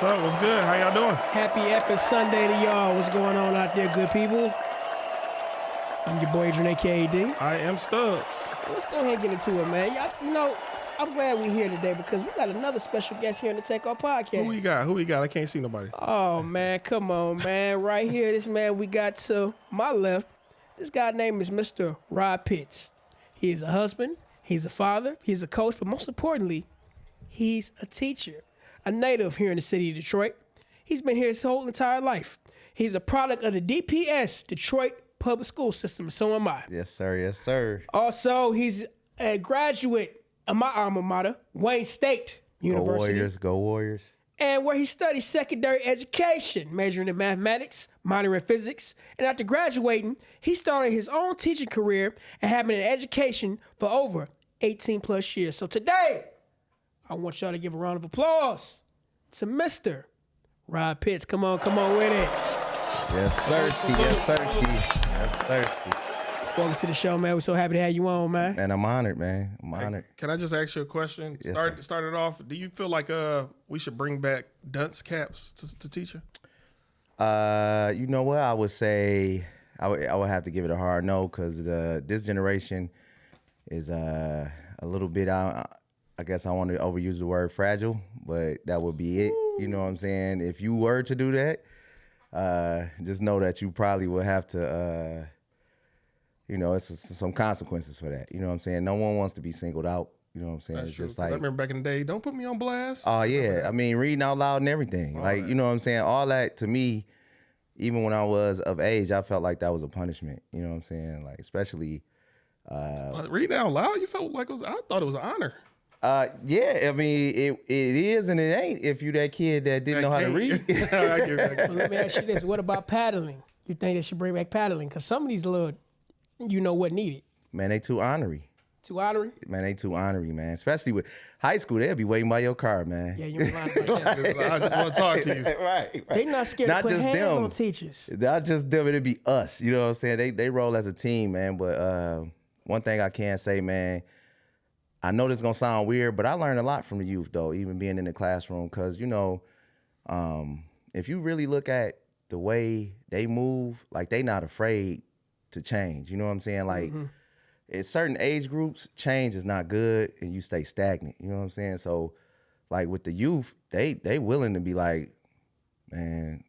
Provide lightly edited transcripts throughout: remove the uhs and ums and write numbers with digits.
What's up? What's good? How y'all doing? Happy Epic Sunday to y'all. What's going on out there, good people? I'm your boy Adrian, aka D. I am Stubbs. Let's go ahead and get into it, man. Y'all, I'm glad we're here today because we got another special guest here on the Takeoff podcast. Who we got? I can't see nobody. Oh, man, come on, man. Right here, this man we got to my left. This guy's name is Mr. Rod Pitt. He is a husband, he's a father, he's a coach, but most importantly, he's a teacher. A native here in the city of Detroit. He's been here his whole entire life. He's a product of the DPS, Detroit Public School System, and so am I. Yes, sir. Yes, sir. Also, he's a graduate of my alma mater, Wayne State University. Go Warriors, go Warriors. And where he studied secondary education, majoring in mathematics, minoring in physics. And after graduating, he started his own teaching career and having an education for over 18 plus years. So today, I want y'all to give a round of applause to Mr. Rod Pitt. Come on with it. Yes, sirsky. Yes, sirsky. Yes, sirsky. Welcome to the show, man. We're so happy to have you on, man. And I'm honored, man. I'm honored. Can I just ask you a question? Yes, Start it off. Do you feel like we should bring back dunce caps to teaching? You know what? I would say I would have to give it a hard no because this generation is a little bit out. I guess I want to overuse the word fragile, but that would be it. You know what I'm saying? If you were to do that, just know that you probably would have to, it's some consequences for that. You know what I'm saying? No one wants to be singled out. You know what I'm saying? That's it's true. just like, I remember back in the day, don't put me on blast. Oh, yeah. I mean, reading out loud and everything. All like, right. You know what I'm saying? All that, to me, even when I was of age, I felt like that was a punishment. You know what I'm saying? Like, especially... reading out loud, you felt like I thought it was an honor. Yeah, I mean, it is and it ain't if you that kid that didn't know how to read. I get it. Well, let me ask you this. What about paddling? You think they should bring back paddling? Because some of these little, what needed. Man, they too ornery. Too honoring? Man, they too ornery, man. Especially with high school, they'll be waiting by your car, man. Yeah, you ain't lying about that. I just want to talk to you. right. They not scared Not to put just hands them. on teachers. Not just them, it'd be us. You know what I'm saying? They roll as a team, man. But one thing I can say, man, I know this is going to sound weird, but I learned a lot from the youth, though, even being in the classroom. Because, if you really look at the way they move, like, they not afraid to change. You know what I'm saying? Like, in certain age groups, change is not good, and you stay stagnant. You know what I'm saying? So, like, with the youth, they willing to be like, man,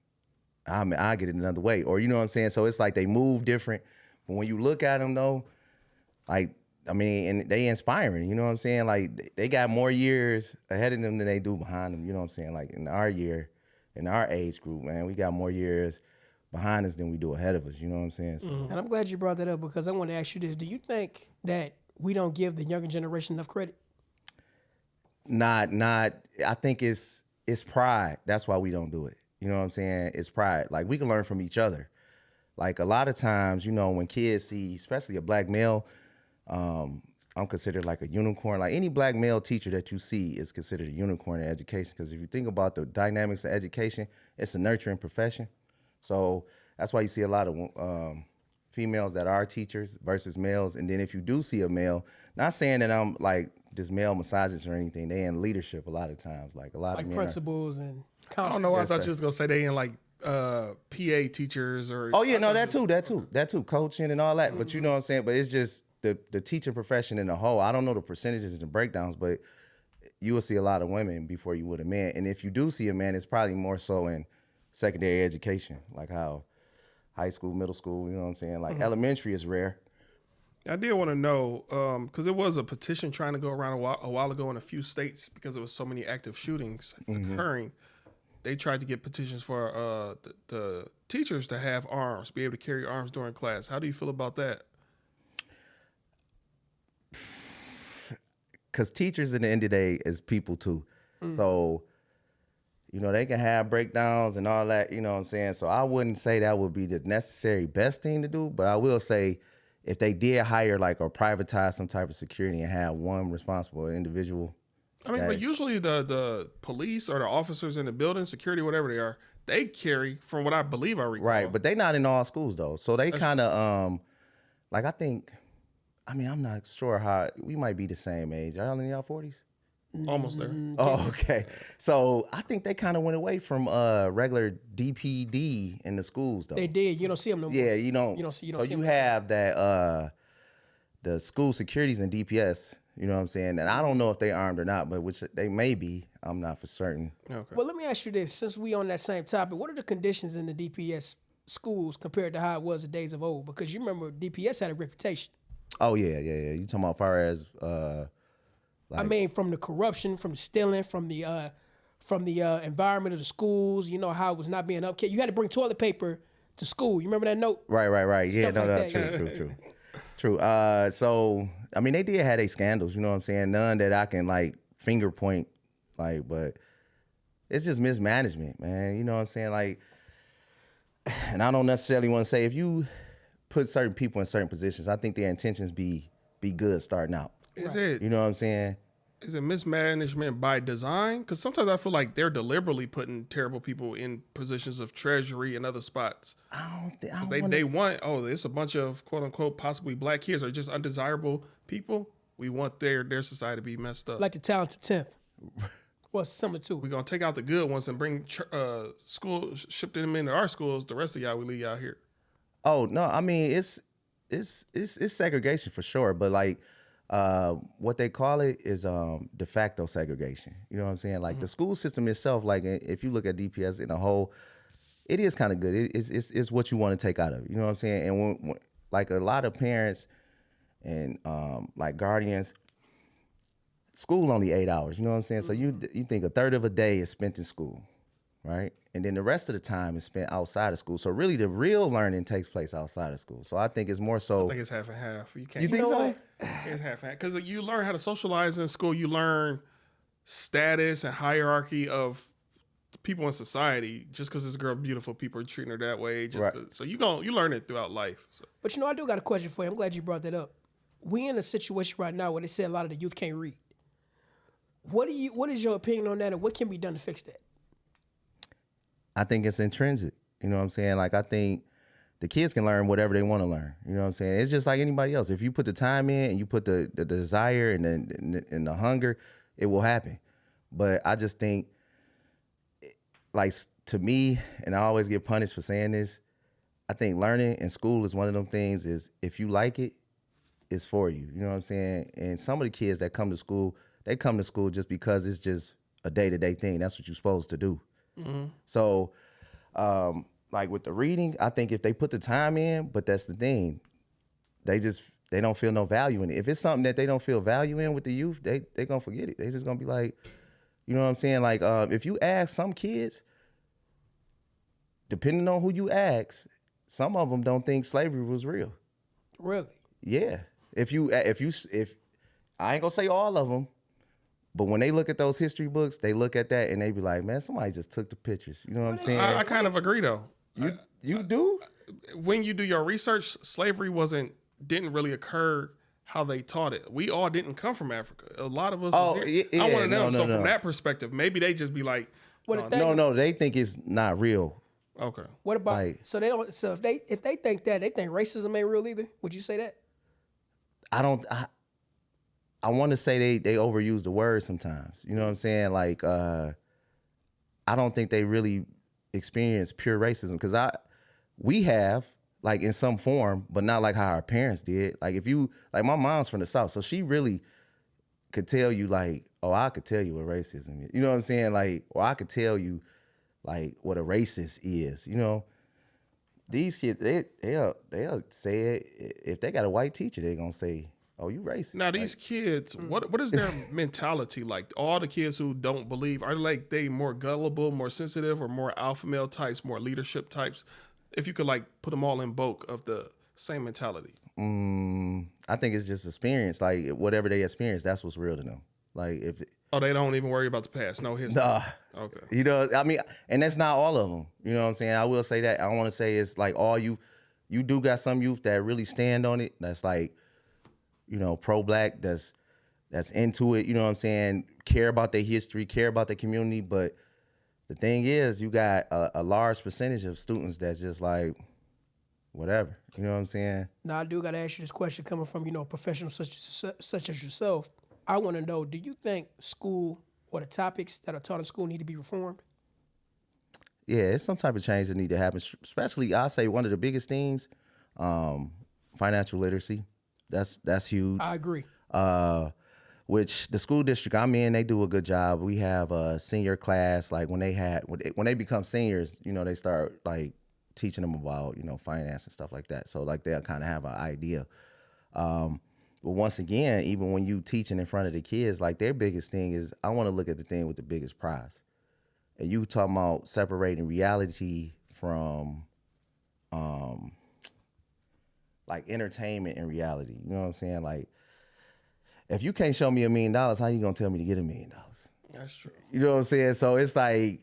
I'll get it another way. Or, you know what I'm saying? So, it's like they move different. But when you look at them, though, like, I mean, and they inspiring, you know what I'm saying? Like, they got more years ahead of them than they do behind them, you know what I'm saying? Like, in our age group, man, we got more years behind us than we do ahead of us, you know what I'm saying? So, And I'm glad you brought that up because I want to ask you this. Do you think that we don't give the younger generation enough credit? Not, I think it's pride. That's why we don't do it. You know what I'm saying? It's pride. Like, we can learn from each other. Like, a lot of times, when kids see, especially a black male, I'm considered like a unicorn. Like, any black male teacher that you see is considered a unicorn in education. Because if you think about the dynamics of education, it's a nurturing profession. So that's why you see a lot of females that are teachers versus males. And then if you do see a male, not saying that I'm like this male misogynist or anything, they in leadership a lot of times. Like, a lot Like of men principals and I don't know. I Yes, thought sir. you was gonna say they in like PA teachers or. Oh yeah, no, that too, coaching and all that. But you know what I'm saying. But it's just the teaching profession in the whole. I don't know the percentages and breakdowns, but you will see a lot of women before you would a man. And if you do see a man, it's probably more so in secondary education, like how high school, middle school. You know what I'm saying? Like elementary is rare. I did want to know because there was a petition trying to go around a while ago in a few states because there was so many active shootings occurring. They tried to get petitions for the teachers to have arms, be able to carry arms during class. How do you feel about that? Because teachers, at the end of the day, is people too. So, they can have breakdowns and all that, you know what I'm saying? So I wouldn't say that would be the necessary best thing to do, but I will say if they did hire or privatize some type of security and have one responsible individual. I mean, but usually the police or the officers in the building, security, whatever they are, they carry, from what I believe I recall. Right, but they not in all schools though. So they kind of, I think, I'm not sure how, we might be the same age. Are y'all in y'all 40s? Almost there. Oh, okay. So I think they kind of went away from regular DPD in the schools, though. They did. You don't see them no more. Yeah, you don't. You don't see. You don't So see you them. have that the school securities and DPS. You know what I'm saying? And I don't know if they armed or not, but which they may be. I'm not for certain. Okay. Well, let me ask you this: since we on that same topic, what are the conditions in the DPS schools compared to how it was the days of old? Because you remember DPS had a reputation. Oh yeah. You talking about far as I mean, from the corruption, from the stealing, from the environment of the schools. You know how it was not being upkept. You had to bring toilet paper to school. You remember that note? Right. Yeah, Stuff no, like that. true. So I mean, they did have their scandals. You know what I'm saying? None that I can like finger point, like, but it's just mismanagement, man. You know what I'm saying? Like, and I don't necessarily want to say if you put certain people in certain positions, I think their intentions be good starting out. Is it? You know what I'm saying? Is it mismanagement by design? Because sometimes I feel like they're deliberately putting terrible people in positions of treasury and other spots. They want, it's a bunch of quote unquote possibly black kids or just undesirable people. We want their society to be messed up. Like the talented 10th. Well, similar to We're gonna take out the good ones and bring schools, ship them into our schools. The rest of y'all we leave y'all here. Oh no, I mean it's segregation for sure, but like what they call it is de facto segregation. You know what I'm saying? Like the school system itself, like if you look at DPS in a whole, it is kind of good. It's what you want to take out of it. You know what I'm saying? And when like a lot of parents and like guardians, school only 8 hours. You know what I'm saying? So you think a third of a day is spent in school, right? And then the rest of the time is spent outside of school. So really the real learning takes place outside of school. So I think it's more so. I think it's half and half. You can't. You think so? It's half and half because you learn how to socialize in school. You learn status and hierarchy of people in society. Just because this girl beautiful, people are treating her that way. Right. So you learn it throughout life. So. But I do got a question for you. I'm glad you brought that up. We in a situation right now where they say a lot of the youth can't read. What is your opinion on that, and what can be done to fix that? I think it's intrinsic. You know what I'm saying? Like, I think the kids can learn whatever they want to learn. You know what I'm saying? It's just like anybody else. If you put the time in and you put the desire and the hunger, it will happen. But I just think, like, to me, and I always get punished for saying this, I think learning in school is one of them things is if you like it, it's for you. You know what I'm saying? And some of the kids that come to school, they come to school just because it's just a day-to-day thing. That's what you're supposed to do. Mm-hmm. So, like with the reading, I think if they put the time in, but that's the thing, they don't feel no value in it. If it's something that they don't feel value in with the youth, they gonna forget it. They just gonna be like, you know what I'm saying? Like, if you ask some kids, depending on who you ask, some of them don't think slavery was real. Really? Yeah. If I ain't gonna say all of them, but when they look at those history books, they look at that and they be like, man, somebody just took the pictures. You know what I'm saying? I kind of agree though. You do? When you do your research, slavery didn't really occur how they taught it. We all didn't come from Africa. A lot of us. Oh, was yeah, I want to know. no, So no. from that perspective, maybe they just be like, No, they think it's not real. Okay. What about Like- so they don't? So if they think that, they think racism ain't real either. Would you say that? I want to say they overuse the word sometimes. You know what I'm saying? Like, I don't think they really experience pure racism because we have, like, in some form, but not like how our parents did. Like, my mom's from the South, so she really could tell you, like, oh, I could tell you what racism is. You know what I'm saying? Like, or I could tell you, like, what a racist is. You know, these kids, they'll say it. If they got a white teacher, they're gonna say, oh, you racist. Now these kids, what is their mentality like? All the kids who don't believe, are they more gullible, more sensitive, or more alpha male types, more leadership types? If you could like put them all in bulk of the same mentality. I think it's just experience. Like whatever they experience, that's what's real to them. Like if they don't even worry about the past, no history. Nah. Okay. You know, I mean, and that's not all of them. You know what I'm saying? I will say that. I don't want to say it's like all you do got some youth that really stand on it. That's like, you know, pro-black, that's into it, you know what I'm saying, care about their history, care about their community. But the thing is, you got a large percentage of students that's just like, whatever, you know what I'm saying? Now, I do got to ask you this question coming from, professionals such as yourself. I want to know, do you think school or the topics that are taught in school need to be reformed? Yeah, it's some type of change that need to happen. Especially, I say one of the biggest things, financial literacy. That's huge. I agree. Which the school district I'm in, they do a good job. We have a senior class. Like when they become seniors, they start like teaching them about finance and stuff like that. So like they'll kind of have an idea. But once again, even when you teaching in front of the kids, like their biggest thing is I want to look at the thing with the biggest prize. And you talking about separating reality from like entertainment and reality. You know what I'm saying? Like if you can't show me $1 million, how you gonna tell me to get $1 million? That's true. You know what I'm saying? So it's like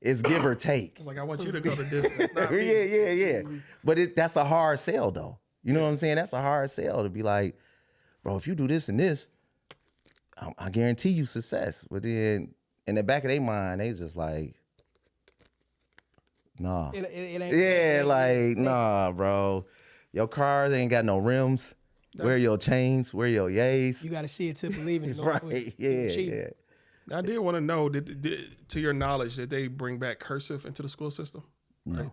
it's give or take. It's like I want you to go the distance. Not me. Yeah. But that's a hard sell though. You know what I'm saying? That's a hard sell to be like, bro, if you do this and this, I guarantee you success. But then in the back of their mind, they just like, nah. It ain't. Nah, bro. Your cars ain't got no rims. Wear your chains. Wear your yays. You got to see it to believe it. Right, yeah. I did want to know, to your knowledge, did they bring back cursive into the school system? No. Right?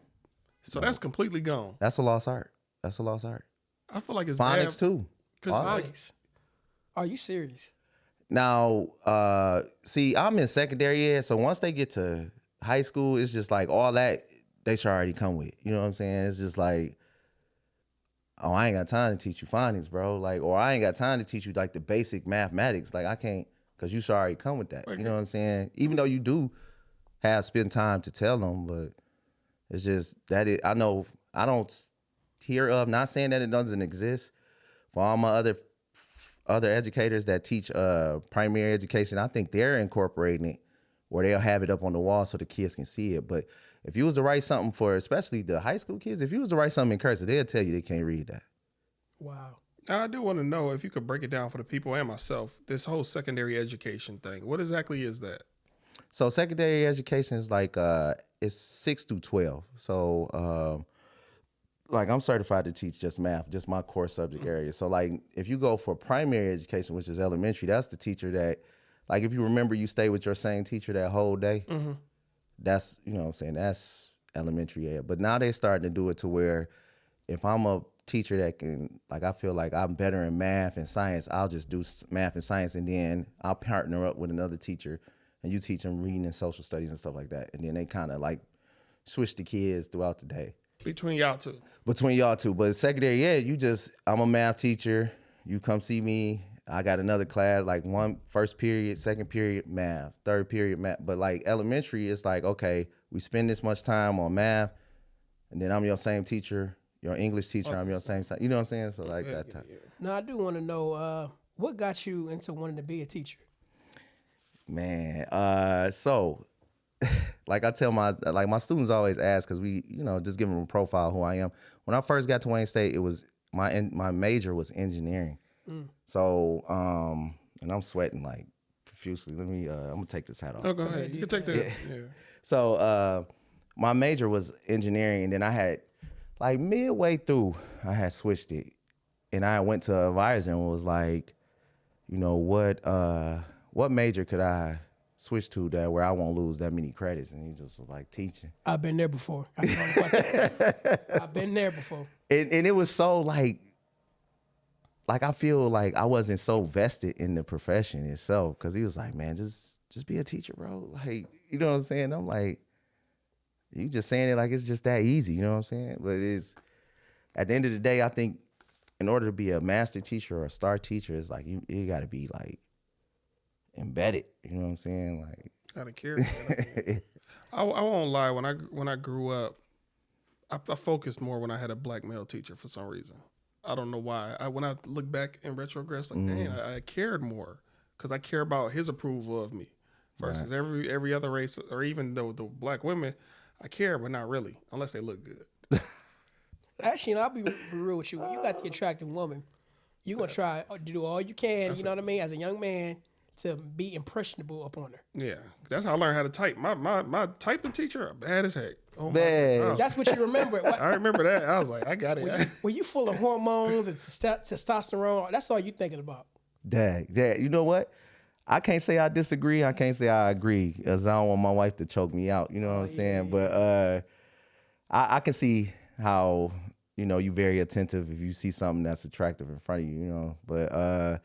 So that's completely gone. That's a lost art. I feel like it's Phonics bad. too. Phonics. Are you serious? Now, see, I'm in secondary year, so once they get to high school, it's just like all that they should already come with. You know what I'm saying? It's just like, oh, I ain't got time to teach you phonics, bro. Like, or I ain't got time to teach you like the basic mathematics. Like, I can't, because you should already come with that. Okay. You know what I'm saying? Even though you do spend time to tell them, but it's just that I know I don't hear of, not saying that it doesn't exist. For all my other educators that teach primary education, I think they're incorporating it where they'll have it up on the wall so the kids can see it. But if you was to write something for, especially the high school kids, if you was to write something in cursive, they'll tell you they can't read that. Wow. Now, I do want to know if you could break it down for the people and myself, this whole secondary education thing. What exactly is that? So secondary education is like, it's 6 through 12. So like I'm certified to teach just math, just my core subject area. So like if you go for primary education, which is elementary, that's the teacher that, like if you remember you stay with your same teacher that whole day, that's, you know what I'm saying, that's elementary area. But now they're starting to do it to where if I'm a teacher that can, like I feel like I'm better in math and science, I'll just do math and science and then I'll partner up with another teacher and you teach them reading and social studies and stuff like that. And then they kind of like switch the kids throughout the day. Between y'all two. But secondary, I'm a math teacher. You come see me. I got another class, like first period, second period, math, third period, math. But like elementary, it's like, okay, we spend this much time on math, and then I'm your same teacher, your English teacher, I'm your same, you know what I'm saying? So like that type. Now, I do want to know, what got you into wanting to be a teacher? Man, so like I tell my students always ask, because we, just give them a profile of who I am. When I first got to Wayne State, it was my major was engineering. So, and I'm sweating like profusely. Let me, I'm gonna take this hat off. Oh, go ahead. You can take that. Yeah. So, my major was engineering, and then I had, like midway through, I had switched it, and I went to an advisor and was like, what major could I switch to that where I won't lose that many credits? And he just was like, teaching. I've been there before. I know about that. I've been there before. And it was so like I feel like I wasn't so vested in the profession itself, because he was like, man, just be a teacher, bro. Like, you know what I'm saying? I'm like, you just saying it like it's just that easy, you know what I'm saying? But it's, at the end of the day, I think in order to be a master teacher or a star teacher, it's like you got to be like embedded, you know what I'm saying? Like, Gotta care. I won't lie. When I grew up, I focused more when I had a black male teacher for some reason. I don't know why. When I look back in retrogress, like, dang, I cared more because I care about his approval of me versus every other race, or even the black women. I care, but not really, unless they look good. Actually, I'll be real with you. When you got the attractive woman, you're going to try to do all you can, you know what I mean, as a young man, to be impressionable upon her. Yeah, that's how I learned how to type. My typing teacher, bad as heck. Oh man. my God. That's what you remember. I remember that. I was like, I got it. When you full of hormones and testosterone, that's all you thinking about. Dang. You know what? I can't say I disagree. I can't say I agree, because I don't want my wife to choke me out. You know what I'm saying? But I can see how, you know, you very attentive if you see something that's attractive in front of you, you know. But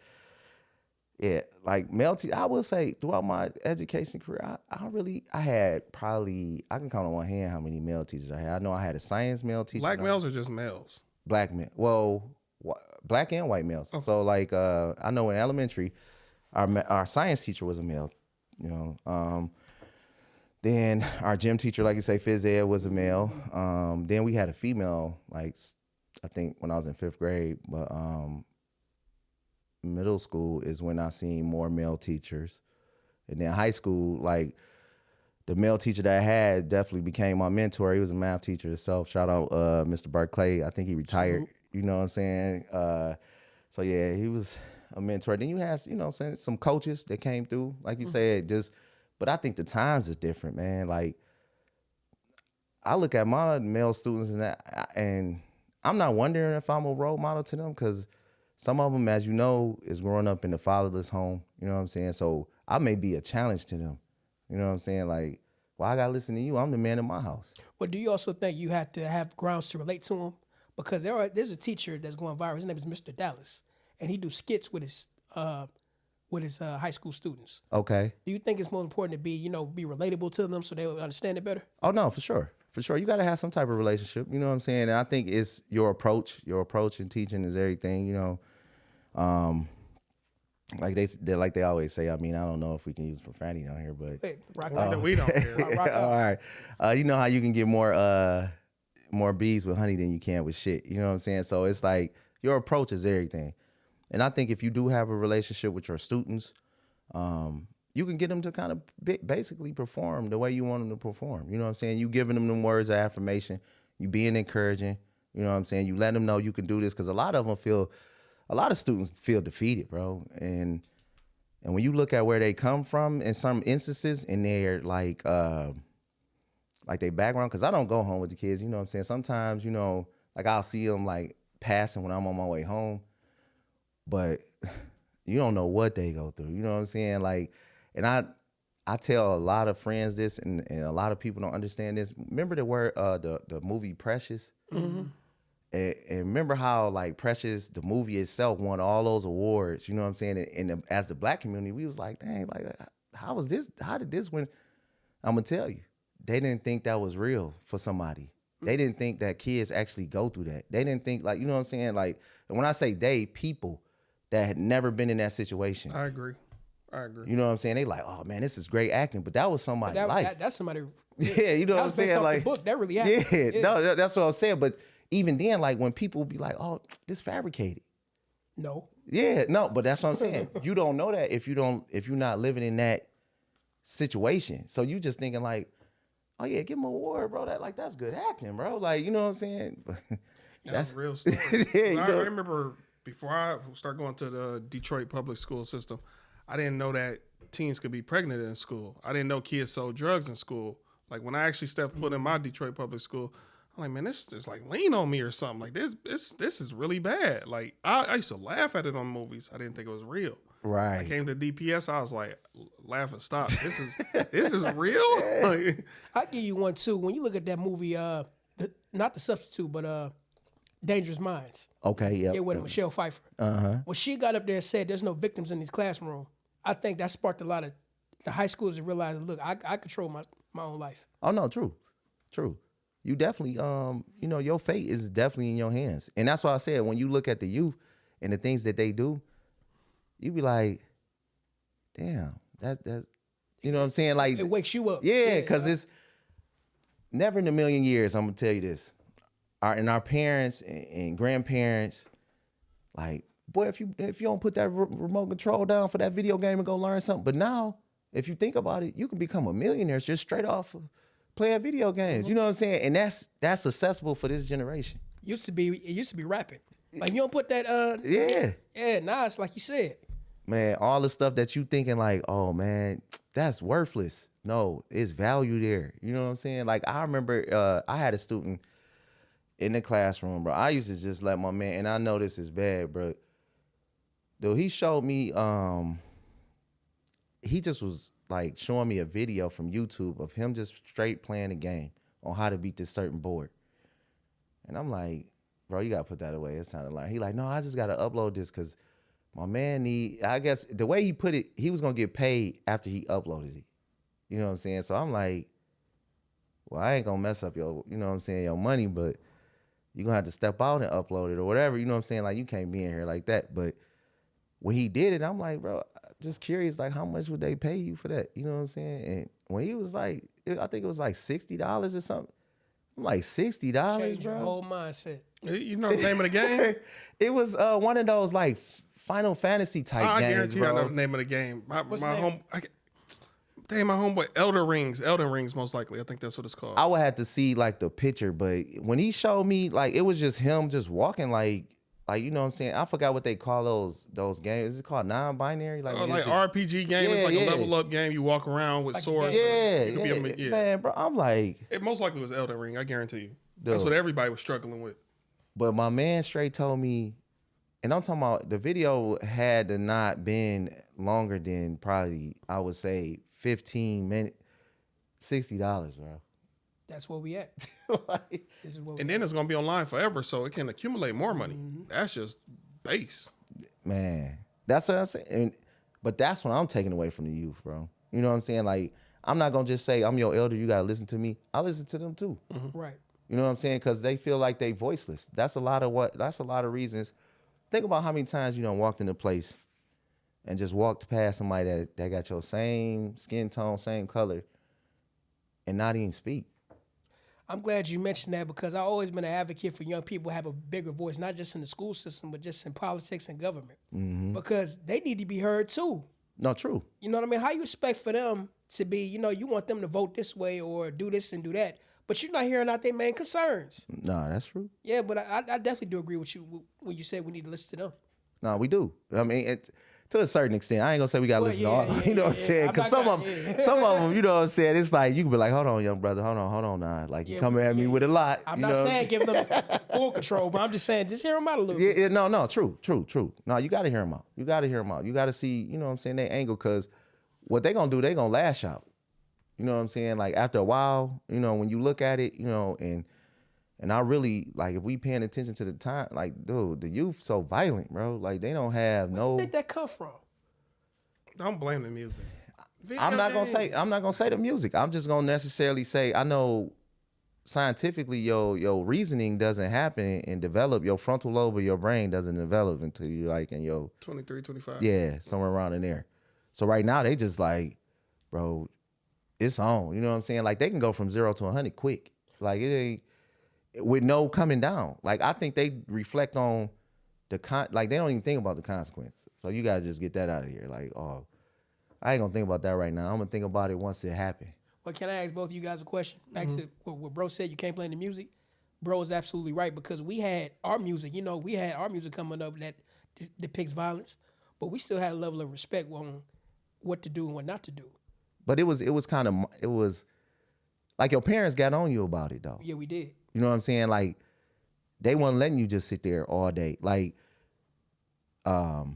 yeah, like male teachers, I will say throughout my education career, I had probably, I can count on one hand how many male teachers I had. I know I had a science male teacher. Black males or just males? Black men. Well, black and white males. Okay. So like I know in elementary, our science teacher was a male, you know. Then our gym teacher, like you say, phys ed, was a male. Then we had a female, like I think when I was in 5th grade, but middle school is when I seen more male teachers. And then high school, like the male teacher that I had definitely became my mentor. He was a math teacher himself. Shout out Mr. Barclay. I think he retired. You know what I'm saying? So yeah, he was a mentor. Then you had, you know what I'm saying, some coaches that came through, like you said, but I think the times is different, man. Like I look at my male students and I'm not wondering if I'm a role model to them, because some of them, as you know, is growing up in the fatherless home. You know what I'm saying? So I may be a challenge to them. You know what I'm saying? Like, well, I got to listen to you. I'm the man in my house. But do you also think you have to have grounds to relate to him? Because there's a teacher that's going viral. His name is Mr. Dallas, and he do skits with his high school students. Okay. Do you think it's more important to be relatable to them so they will understand it better? Oh, no, for sure. For sure. You got to have some type of relationship. You know what I'm saying? And I think it's your approach. Your approach in teaching is everything, you know. Like they always say, I mean, I don't know if we can use profanity on here, but Hey, rock We don't care. rock all out. right. You know how you can get more bees with honey than you can with shit. You know what I'm saying? So it's like your approach is everything. And I think if you do have a relationship with your students, you can get them to kind of basically perform the way you want them to perform. You know what I'm saying? You giving them words of affirmation, you being encouraging. You know what I'm saying? You let them know you can do this, because a lot of students feel defeated, bro. And when you look at where they come from in some instances, and they're like their background, because I don't go home with the kids. You know what I'm saying? Sometimes, you know, like I'll see them like passing when I'm on my way home, but you don't know what they go through. You know what I'm saying? Like, and I tell a lot of friends this, and a lot of people don't understand this. Remember the word the movie Precious? Mm-hmm. And remember how like Precious, the movie itself, won all those awards. You know what I'm saying? And as the black community, we was like, dang, like how did this win? I'm gonna tell you, they didn't think that was real for somebody. They didn't think that kids actually go through that. They didn't think, like, you know what I'm saying? Like, and when I say they, people that had never been in that situation. I agree. You know what I'm saying? They like, oh man, this is great acting, but that was somebody's life. That's somebody. Yeah, you know what I'm saying? Like Like, the book that really happened. Yeah, no, that's what I'm saying. But even then, like when people be like, oh, this fabricated. No. Yeah, no, but that's what I'm saying. You don't know that if you're not living in that situation. So you just thinking like, oh yeah, give him an award, bro. That's good acting, bro. Like, you know what I'm saying? That's a real story. Yeah, I remember before I started going to the Detroit public school system, I didn't know that teens could be pregnant in school. I didn't know kids sold drugs in school. Like when I actually stepped foot in my Detroit public school, I'm like, man, this is like lean on me or something. Like this is really bad. Like I used to laugh at it on movies. I didn't think it was real. Right. I came to DPS, I was like, laugh and stop. This is real. Like, I'll give you one too. When you look at that movie, not The Substitute, but Dangerous Minds. Okay, yeah. Yeah, with Michelle Pfeiffer. When she got up there and said, "There's no victims in this classroom," I think that sparked a lot of the high schools to realize, look, I control my own life. Oh no, true. You definitely, you know, your fate is definitely in your hands, and that's why I said when you look at the youth and the things that they do, you be like, damn, that's, you know what I'm saying? Like It wakes you up. Yeah, because it's never in a million years. I'm gonna tell you this. Our parents and grandparents, like, boy, if you don't put that remote control down for that video game and go learn something. But now, if you think about it, you can become a millionaire just straight off of playing video games. You know what I'm saying? And that's accessible for this generation. It used to be rapping. Like you don't put that. Yeah. Nah, it's like you said. Man, all the stuff that you thinking like, oh man, that's worthless. No, it's value there. You know what I'm saying? Like I remember I had a student in the classroom, bro. I used to just let my man, and I know this is bad, bro. Dude, he showed me. He just was like showing me a video from YouTube of him just straight playing the game on how to beat this certain board. And I'm like, bro, you gotta put that away. It sounded like he like, no, I just gotta upload this because my man I guess the way he put it, he was gonna get paid after he uploaded it. You know what I'm saying? So I'm like, well, I ain't gonna mess up your, you know what I'm saying, your money, but you're gonna have to step out and upload it or whatever. You know what I'm saying? Like, you can't be in here like that. But when he did it, I'm like, bro, just curious, like, how much would they pay you for that? You know what I'm saying? And when he was like, I think it was like $60 or something. I'm like, $60, Change bro? your whole mindset. You know the name of the game? It was one of those like Final Fantasy type I games, guarantee you I know bro. the name of the game. My What's the name? my homeboy, Elden Rings, most likely. I think that's what it's called. I would have to see like the picture, but when he showed me, like, it was just him just walking like you know what I'm saying? I forgot what they call those games. Is it called non-binary? Like, Like RPG game. It's like a level up game. You walk around with Like a swords. game. Yeah, man, bro. I'm like, It most likely was Elden Ring. I guarantee you. That's Dude. what everybody was struggling with. but my man straight told me, and I'm talking about the video had to not been longer than probably, I would say, 15 minutes, $60, bro. That's where we at. Like, This is what And we then it's going to be online forever, so it can accumulate more money. That's just base. man, that's what I'm saying. But that's what I'm taking away from the youth, bro. You know what I'm saying? Like, I'm not gonna just say I'm your elder, you gotta listen to me. I listen to them too. Right. You know what I'm saying? Because they feel like they voiceless. That's a lot of reasons. Think about how many times you done walked in a place and just walked past somebody that got your same skin tone, same color, and not even speak. I'm glad you mentioned that because I've always been an advocate for young people to have a bigger voice, not just in the school system, but just in politics and government. Because they need to be heard too. No, true. You know what I mean? How you expect for them to be, you want them to vote this way or do this and do that, but you're not hearing out their main concerns. No, that's true. Yeah, but I definitely do agree with you when you say we need to listen to them. No, we do. I mean, to a certain extent. I ain't gonna say we gotta listen to all. You know what I'm saying? Because some of them, you know what I'm saying. It's like you can be like, hold on, young brother, hold on now. Like, you coming at me with a lot. I'm you not know? saying give them full control, but I'm just saying just hear them out a little bit. Yeah, no, true. No, you gotta hear them out. You gotta see, you know what I'm saying, their angle, because what they gonna do, they gonna lash out. You know what I'm saying? Like, after a while, when you look at it, and I really, like, if we paying attention to the time, like, dude, the youth so violent, bro. Like, they don't have Where do you think that come from? Don't blame the music. I'm not gonna say the music. I'm just gonna necessarily say, I know scientifically your reasoning doesn't happen and develop, your frontal lobe of your brain doesn't develop until you like in your 23, 25. yeah, somewhere around in there. So right now they just like, bro, it's on. You know what I'm saying? Like, they can go from 0 to 100 quick. Like, it ain't with no coming down. Like, I think they reflect on like, they don't even think about the consequence. So you gotta just get that out of here. Like, oh, I ain't gonna think about that right now. I'm gonna think about it once it happened. Well, can I ask both of you guys a question? Back to what bro said, you can't blame the music. Bro is absolutely right, because we had our music, we had our music coming up that depicts violence, but we still had a level of respect on what to do and what not to do. But it was like your parents got on you about it though. Yeah, we did. You know what I'm saying? Like, they wasn't letting you just sit there all day. Like, and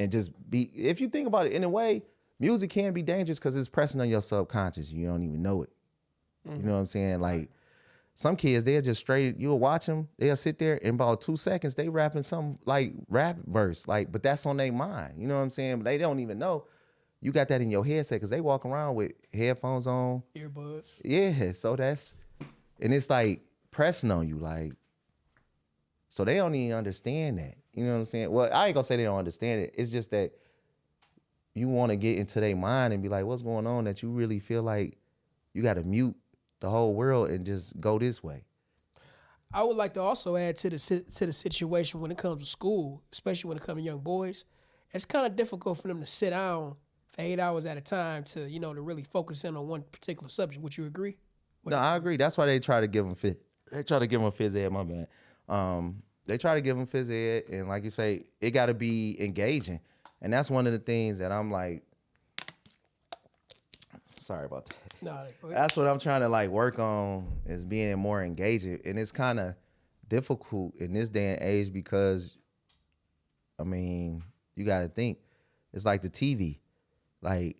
just be, if you think about it, in a way, music can be dangerous because it's pressing on your subconscious. You don't even know it. You know what I'm saying? Like, some kids, they'll just straight, you'll watch them, they'll sit there, in about 2 seconds, they rapping some, like, rap verse. Like, but that's on their mind. You know what I'm saying? But they don't even know. You got that in your headset because they walk around with headphones on. Earbuds. Yeah, so and it's like pressing on you, like, so they don't even understand that. You know what I'm saying? Well, I ain't gonna say they don't understand it. It's just that you want to get into their mind and be like, what's going on, that you really feel like you got to mute the whole world and just go this way. I would like to also add to the situation when it comes to school, especially when it comes to young boys. It's kind of difficult for them to sit down for 8 hours at a time to really focus in on one particular subject. Would you agree? No, I agree. That's why they try to give them phys ed, my bad. They try to give them phys ed, and like you say, it got to be engaging. And that's one of the things that I'm like, sorry about that. No, That's what I'm trying to like work on, is being more engaging. And it's kind of difficult in this day and age because, I mean, You got to think. It's like the TV. Like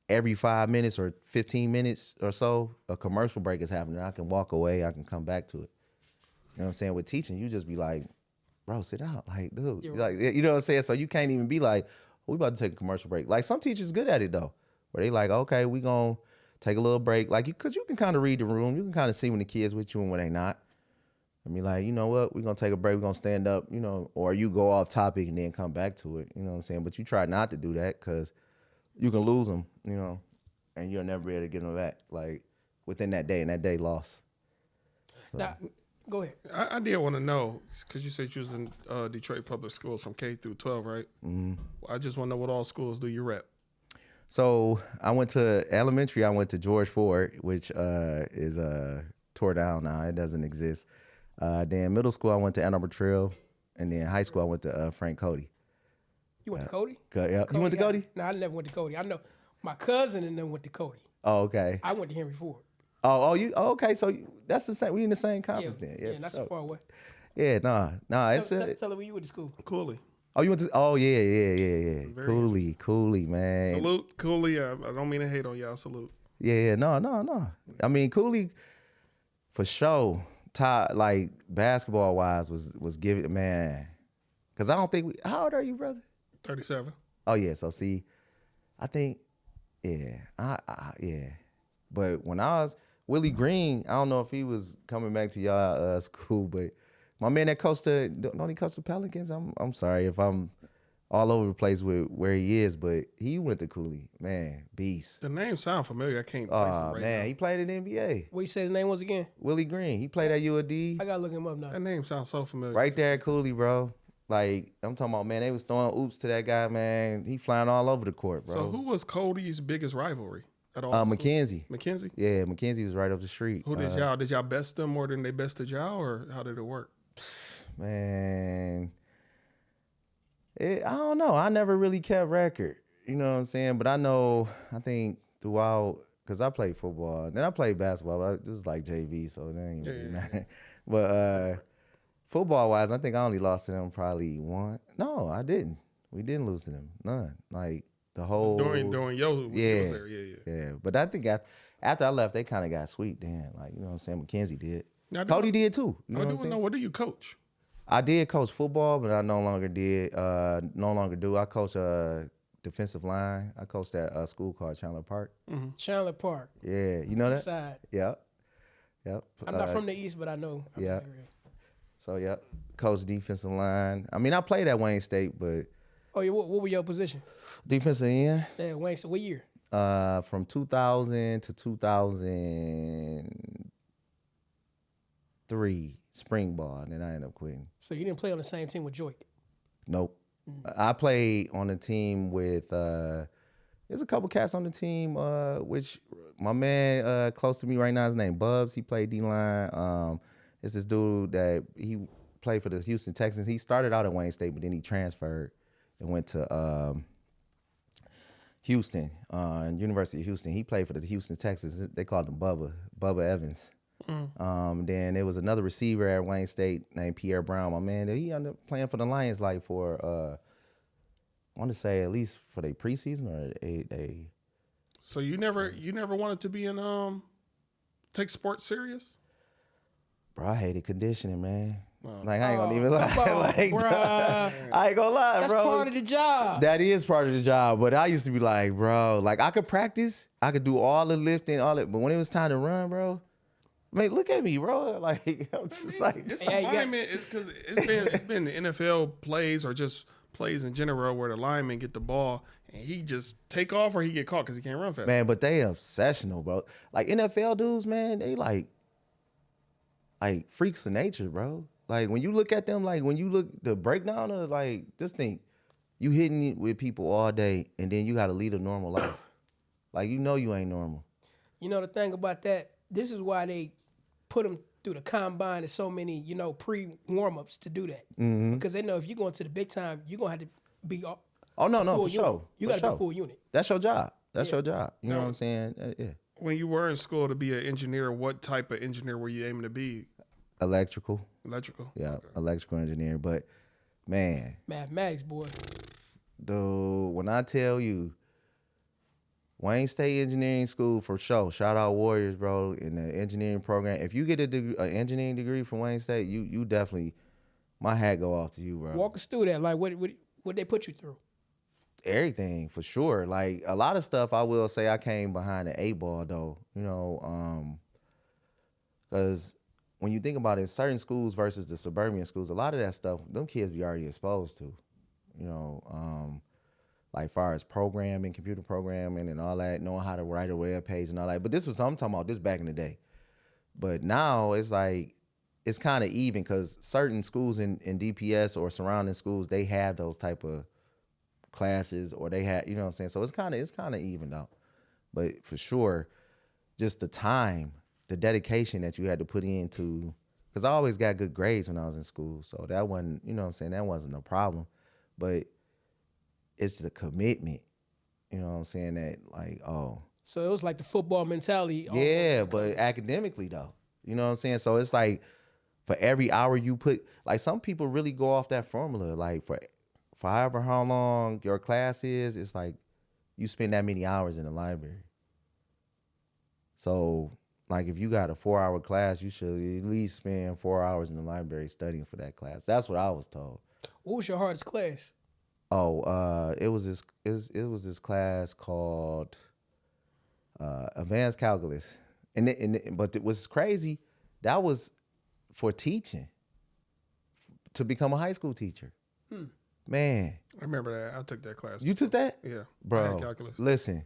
every 5 minutes or 15 minutes or so, a commercial break is happening. I can walk away. I can come back to it. You know what I'm saying? With teaching, you just be like, bro, sit down. Like, dude. Like, you know what I'm saying? So you can't even be like, we about to take a commercial break. Like some teachers good at it though. Where they like, okay, we gonna take a little break. Like, because you can kind of read the room. You can kind of see when the kids with you and when they not. I mean, like, you know what? We're going to take a break. We're going to stand up, you know, or you go off topic and then come back to it. You know what I'm saying? But you try not to do that because you can lose them, you know, and you'll never be able to get them back, like, within that day, and that day lost. So. Now, go ahead. I did want to know, because you said you was in Detroit public schools from K through 12, right? Mm-hmm. I just want to know what all schools do you rep? So I went to elementary. I went to George Ford, which is tore down now. It doesn't exist. Then middle school, I went to Ann Arbor Trail, and then high school, I went to Frank Cody. You went to Cody? Yeah. You went to Cody? No, I never went to Cody. I know my cousin and them went to Cody. Oh, okay. I went to Henry Ford. Okay. So that's the same. We in the same conference then. Yeah, not so far away. Yeah, nah. It's tell her where you went to school. Cooley. Oh, you went to? Oh, yeah. Cooley, man. Salute, Cooley. I don't mean to hate on y'all. Salute. Yeah. No. I mean, Cooley, for sure. Like basketball wise, was giving, man. Because I don't think how old are you, brother? 37. Oh yeah. So see, I think, yeah. Yeah. But when I was Willie Green, I don't know if he was coming back to y'all school, but my man that coached don't he coach the Pelicans? I'm sorry if I'm all over the place with where he is, but he went to Cooley. Man, beast. The name sound familiar. I can't place it right man, now. he played in the NBA. What you say his name was again? Willie Green. He played at UAD. I gotta look him up now. That name sounds so familiar. Right there at Cooley, bro. Like, I'm talking about, man, they was throwing oops to that guy, man. He flying all over the court, bro. So who was Cody's biggest rivalry at all? McKenzie. McKenzie? Yeah, McKenzie was right up the street. Who did y'all best them more than they bested y'all, or how did it work? Man, I don't know. I never really kept record. You know what I'm saying? But I think throughout, because I played football. Then I played basketball. But it was like JV, so that ain't really matter. But football-wise, I think I only lost to them probably one. No, I didn't. We didn't lose to them. None. Like, the whole... During yo, yeah, was there. Yeah. But I think after I left, they kind of got sweet then. Like, you know what I'm saying? McKenzie did. Now, Cody did too. You know what I'm saying? What do you coach? I did coach football, but I no longer do. I coach defensive line. I coached at a school called Chandler Park. Mm-hmm. Chandler Park. Yeah, you know that? East side. Yep. I'm not from the East, but I know. Yeah. So, coach defensive line. I mean, I played at Wayne State, but... Oh, yeah, what were your position? Defensive end. Yeah, Wayne State. What year? From 2000 to 2003, spring ball, and then I ended up quitting. So you didn't play on the same team with Joik? Nope. I played on the team with... there's a couple cats on the team, which my man close to me right now, his name Bubs. He played D-line. It's this dude that he played for the Houston Texans. He started out at Wayne State, but then he transferred and went to Houston, University of Houston. He played for the Houston Texans. They called him Bubba Evans. Then there was another receiver at Wayne State named Pierre Brown. My man, he ended up playing for the Lions like for, I want to say at least for their preseason or a. So you never wanted to be in take sports serious? Bro, I hated conditioning, man. Wow. Like, I ain't gonna even lie. Like, bruh. I ain't gonna lie, That's bro. part of the job. That is part of the job. But I used to be like, bro, like I could practice, I could do all the lifting, all that. But when it was time to run, bro, man, look at me, bro. Like, I'm just like, It's alignment. It's because it's been NFL plays or just plays in general where the lineman get the ball and he just take off or he get caught because he can't run fast. man, but they obsessional, bro. Like NFL dudes, man, they like freaks of nature, bro. Like when you look at them, like when you look the breakdown of like, just think you hitting it with people all day and then you got to lead a normal life. Like, you know you ain't normal. You know the thing about that, this is why they put them through the combine and so many, pre-warm-ups to do that. Mm-hmm. Because they know if you're going to the big time, you're going to have to be Oh, no, full for unit. sure. You got to be full unit. That's your job. That's your job. You know what I'm saying? Yeah. When you were in school to be an engineer, what type of engineer were you aiming to be? Electrical. Electrical? Yeah, Okay. electrical engineer. But Man. Mathematics, boy. Dude, when I tell you, Wayne State Engineering School for sure. Shout out Warriors, bro, in the engineering program. If you get an engineering degree from Wayne State, you definitely, my hat go off to you, bro. Walk us through that. Like, what they put you through? Everything, for sure. Like, a lot of stuff, I will say I came behind the 8-ball, though. You know, because when you think about it, certain schools versus the suburban schools, a lot of that stuff, them kids be already exposed to. You know, like far as programming, computer programming and all that, knowing how to write a web page and all that. But this was, I'm talking about this back in the day. But now it's like, it's kind of even because certain schools in DPS or surrounding schools, they have those type of classes or they had, you know what I'm saying? So it's kind of even out. But for sure, just the time, the dedication that you had to put into, because I always got good grades when I was in school. So that wasn't, you know what I'm saying? That wasn't a problem. But it's the commitment, you know what I'm saying? That like, oh. So it was like the football mentality. Yeah, but academically though, you know what I'm saying? So it's like for every hour you put, like some people really go off that formula. Like for however how long your class is, it's like you spend that many hours in the library. So like if you got a 4-hour class, you should at least spend 4 hours in the library studying for that class. That's what I was told. What was your hardest class? Oh, it was this class called Advanced Calculus, but it was crazy. That was for teaching, to become a high school teacher. Man, I remember that. I took that class. You took that? Yeah, I bro. had calculus. Listen,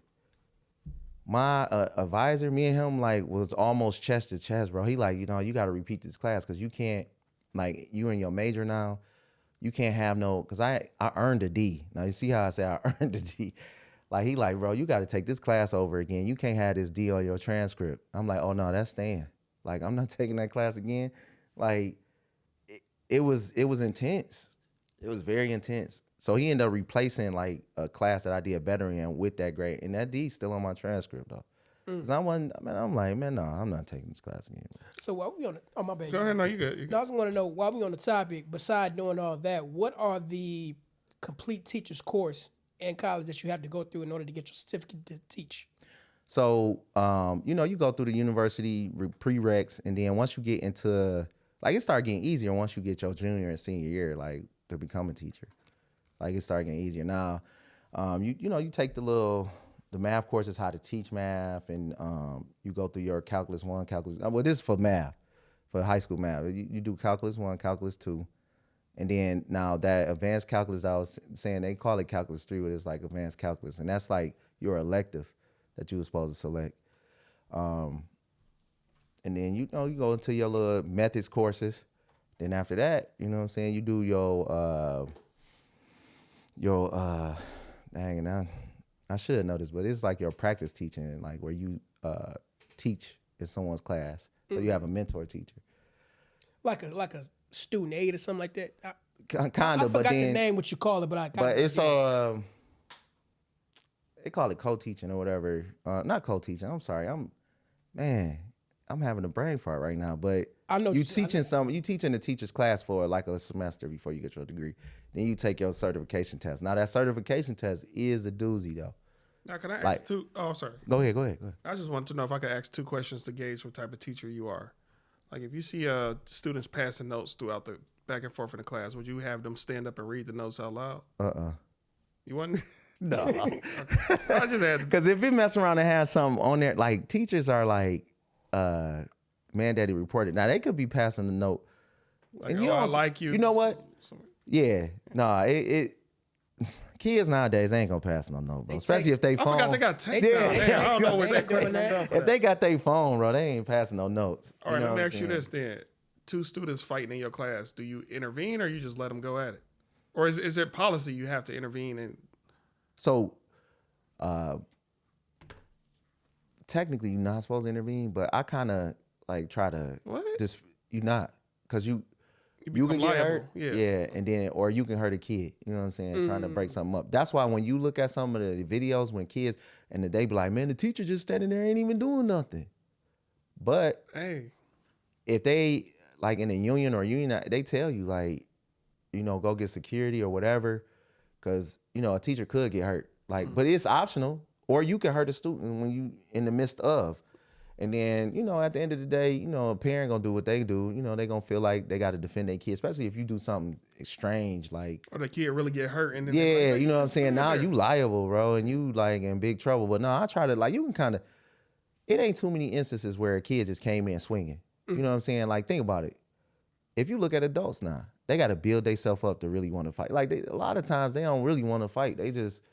my advisor, me and him, like was almost chest to chest, bro. He like, you know, you got to repeat this class because you can't, like, you in your major now. You can't have no, because I earned a D. Now, you see how I say I earned a D? Like, he like, bro, you got to take this class over again. You can't have this D on your transcript. I'm like, oh, no, that's staying. Like, I'm not taking that class again. Like, it was intense. It was very intense. So he ended up replacing, like, a class that I did better in with that grade. And that D's still on my transcript, though. Because I'm like, man, no, I'm not taking this class again. So while we on the, oh, my bad. Go ahead, no, you good. No, I just want to know, while we on the topic, besides doing all that, what are the complete teacher's course in college that you have to go through in order to get your certificate to teach? So, you know, you go through the university prereqs, and then once you get into, like, it started getting easier once you get your junior and senior year, like, to become a teacher. Like, it started getting easier. Now, you know, you take the math courses, how to teach math, and you go through your calculus 1, calculus. Well, this is for math, for high school math. You do calculus 1, calculus 2, and then now that advanced calculus, I was saying they call it calculus 3, but it's like advanced calculus, and that's like your elective that you were supposed to select. And then you know you go into your little methods courses. Then after that, you know what I'm saying, you do your dang, and I should know this, but it's like your practice teaching, like where you teach in someone's class. So you have a mentor teacher. Like a student aid or something like that? Kind of, but then... I forgot the name, what you call it, but I... But it's all... they call it co-teaching or whatever. Not co-teaching, I'm sorry. I'm having a brain fart right now, but I know you teaching the teacher's class for like a semester before you get your degree. Then you take your certification test. Now that certification test is a doozy though. Now can I ask two? Oh, sorry. Go ahead. I just want to know if I could ask 2 questions to gauge what type of teacher you are. Like if you see students passing notes throughout the back and forth in the class, would you have them stand up and read the notes out loud? You wouldn't? No. I just had because if it mess around and have something on there, like teachers are like mandated reported. Now they could be passing the note. Like, and I like you. You know what? Yeah. No, it kids nowadays ain't gonna pass no note, bro. Especially if they phone. I forgot they got tape down. I don't know where that. If they got their phone, bro, they ain't passing no notes. All right, let me ask you this then. 2 students fighting in your class, do you intervene or you just let them go at it? Or is there policy you have to intervene in? So, technically you're not supposed to intervene, but I kind of like try to just you're not, because you can get hurt, and then or you can hurt a kid. You know what I'm saying? Trying to break something up. That's why when you look at some of the videos when kids and they be like, man, the teacher just standing there ain't even doing nothing. But hey, if they like in a union or union, they tell you like go get security or whatever, because a teacher could get hurt. Like, but it's optional, or you can hurt a student when you in the midst of. And then, at the end of the day, a parent gonna do what they do. They gonna feel like they got to defend their kid, especially if you do something strange, like, or the kid really get hurt. And then yeah, like, you know what I'm saying? Now you liable, bro, and you like in big trouble. But no, I try to, like, you can kind of, it ain't too many instances where a kid just came in swinging. You know what I'm saying? Like, think about it. If you look at adults now, they got to build themselves up to really want to fight. Like, a lot of times they don't really want to fight. They just,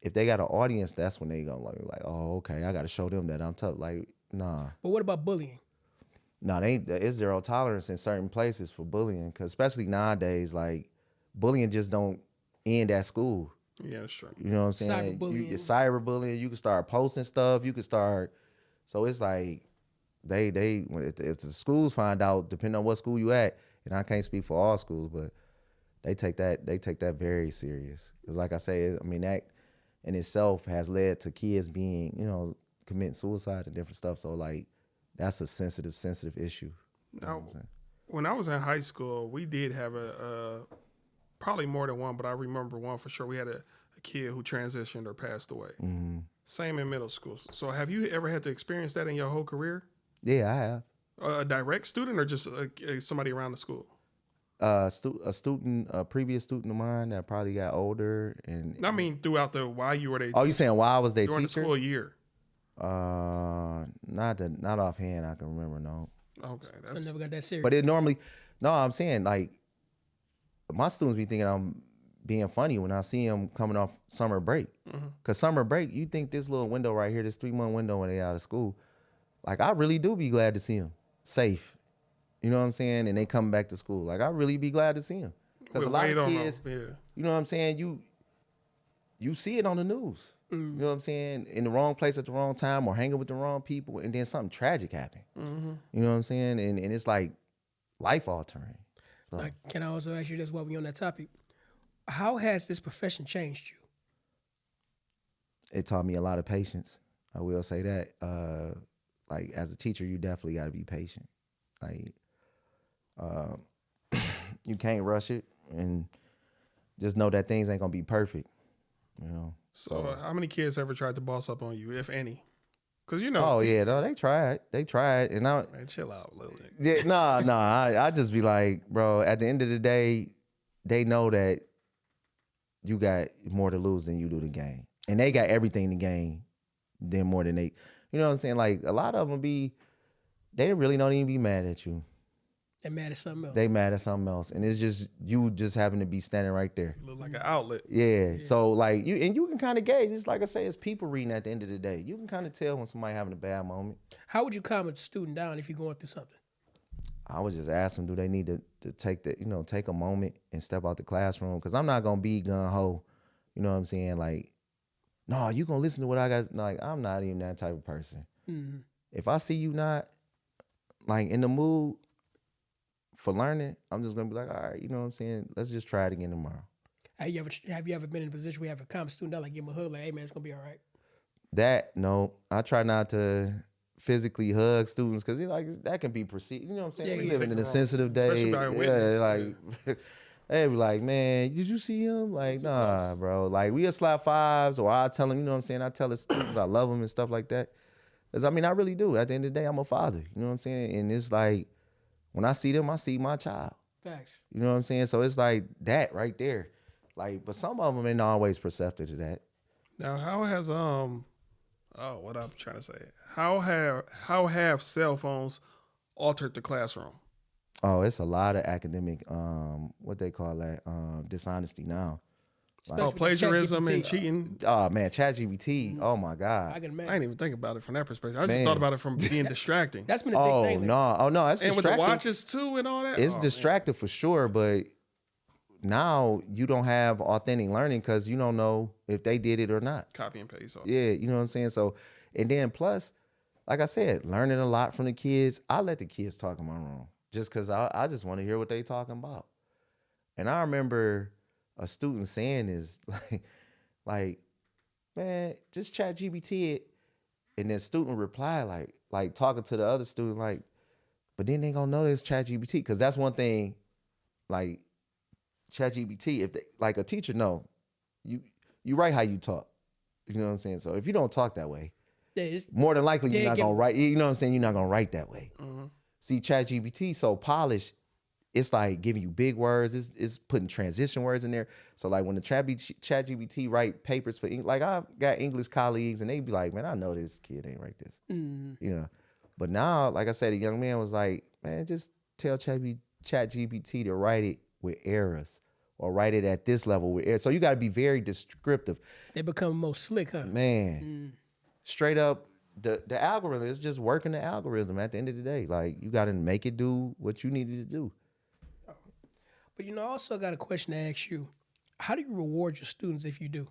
if they got an audience, that's when they gonna like, oh, okay, I got to show them that I'm tough. Like, nah. But what about bullying? No, it's zero tolerance in certain places for bullying, because especially nowadays, like, bullying just don't end at school. Yeah, that's true. You know what I'm saying? You're cyberbullying. You can start posting stuff. You can start. So it's like if the schools find out, depending on what school you at, and I can't speak for all schools, but they take that very serious. Because like I say, I mean, that in itself has led to kids being, committing suicide and different stuff. So like, that's a sensitive issue. Now, when I was in high school, we did have a probably more than one, but I remember one for sure. We had a kid who transitioned or passed away. Mm-hmm. Same in middle school. So have you ever had to experience that in your whole career? Yeah, I have. A direct student or just somebody around the school? A student, a previous student of mine that probably got older, and I mean, throughout while you were there. Oh, you saying while I was their during teacher? the school year? Not offhand. I can remember. No. Okay, I never got that serious. But it normally, no, I'm saying, like, my students be thinking I'm being funny when I see them coming off summer break. Because summer break, you think this little window right here, this 3-month window when they out of school, like, I really do be glad to see them safe. You know what I'm saying? And they come back to school. Like, I really be glad to see them. Because a lot of kids, you know what I'm saying? You see it on the news. You know what I'm saying? In the wrong place at the wrong time, or hanging with the wrong people, and then something tragic happen. You know what I'm saying? And it's like life altering. So. Like, can I also ask you this while we're on that topic? How has this profession changed you? It taught me a lot of patience. I will say that. Like, as a teacher, you definitely got to be patient. Like, you can't rush it, and just know that things ain't gonna be perfect. So how many kids ever tried to boss up on you, if any? Because Oh yeah, no, they tried, and man, chill out a little bit. Yeah, I just be like, bro. At the end of the day, they know that you got more to lose than you do to gain, and they got everything to gain, than more than they. You know what I'm saying? Like, a lot of them they really don't even be mad at you. They mad at something else. They mad at something else, and it's just you just happen to be standing right there. You look like an outlet. Yeah. So like you can kind of gauge. It's like I say, it's people reading at the end of the day. You can kind of tell when somebody having a bad moment. How would you calm a student down if you're going through something? I would just ask them, do they need to take take a moment and step out the classroom? Because I'm not gonna be gun ho. You know what I'm saying? Like, no, you gonna listen to what I got. Like, I'm not even that type of person. Mm-hmm. If I see you not like in the mood for learning, I'm just gonna be like, all right, you know what I'm saying? Let's just try it again tomorrow. Have you ever been in a position where you have a calm student down, like give him a hug, like, hey man, it's gonna be all right? No, I try not to physically hug students, because that can be perceived. You know what I'm saying? Yeah, We yeah. living in a sensitive day. They be like, man, did you see him? Like, nah, bro. Like, we'll slap fives, or I tell them, you know what I'm saying? I tell the students I love them and stuff like that. Because, I mean, I really do. At the end of the day, I'm a father. You know what I'm saying? And it's like, when I see them, I see my child. Facts. You know what I'm saying? So it's like that right there. Like, but some of them ain't always perceptive to that. Now, how has what I'm trying to say? How have cell phones altered the classroom? Oh, it's a lot of academic, what they call that, dishonesty now. Like, plagiarism and cheating. Oh man, ChatGPT. Oh my God. I can imagine. I didn't even think about it from that perspective. I just thought about it from being distracting. That's been a big thing. No, that's and distracting. with the watches too and all that. It's distracting for sure, but now you don't have authentic learning because you don't know if they did it or not. Copy and paste. Yeah, you know what I'm saying? So, and then plus, like I said, learning a lot from the kids. I let the kids talk in my room just because I just want to hear what they talking about. And I remember a student saying is like, man, just chat GPT it. And then student replied like talking to the other student like, but then they gonna know it's chat GPT, because that's one thing, like, ChatGPT, if they, like a teacher, no, you write how you talk. You know what I'm saying? So if you don't talk that way, more than likely you're not gonna write. You know what I'm saying? You're not gonna write that way. See, ChatGPT so polished, it's like giving you big words. It's putting transition words in there. So like when the ChatGPT write papers for like I've got English colleagues and they be like, man, I know this kid ain't write this. You know, but now, like I said, a young man was like, man, just tell ChatGPT to write it with errors or write it at this level with errors. So you got to be very descriptive. They become more slick, huh? Man, straight up, the algorithm is just working the algorithm at the end of the day. Like you got to make it do what you needed to do. But I also got a question to ask you. How do you reward your students if you do?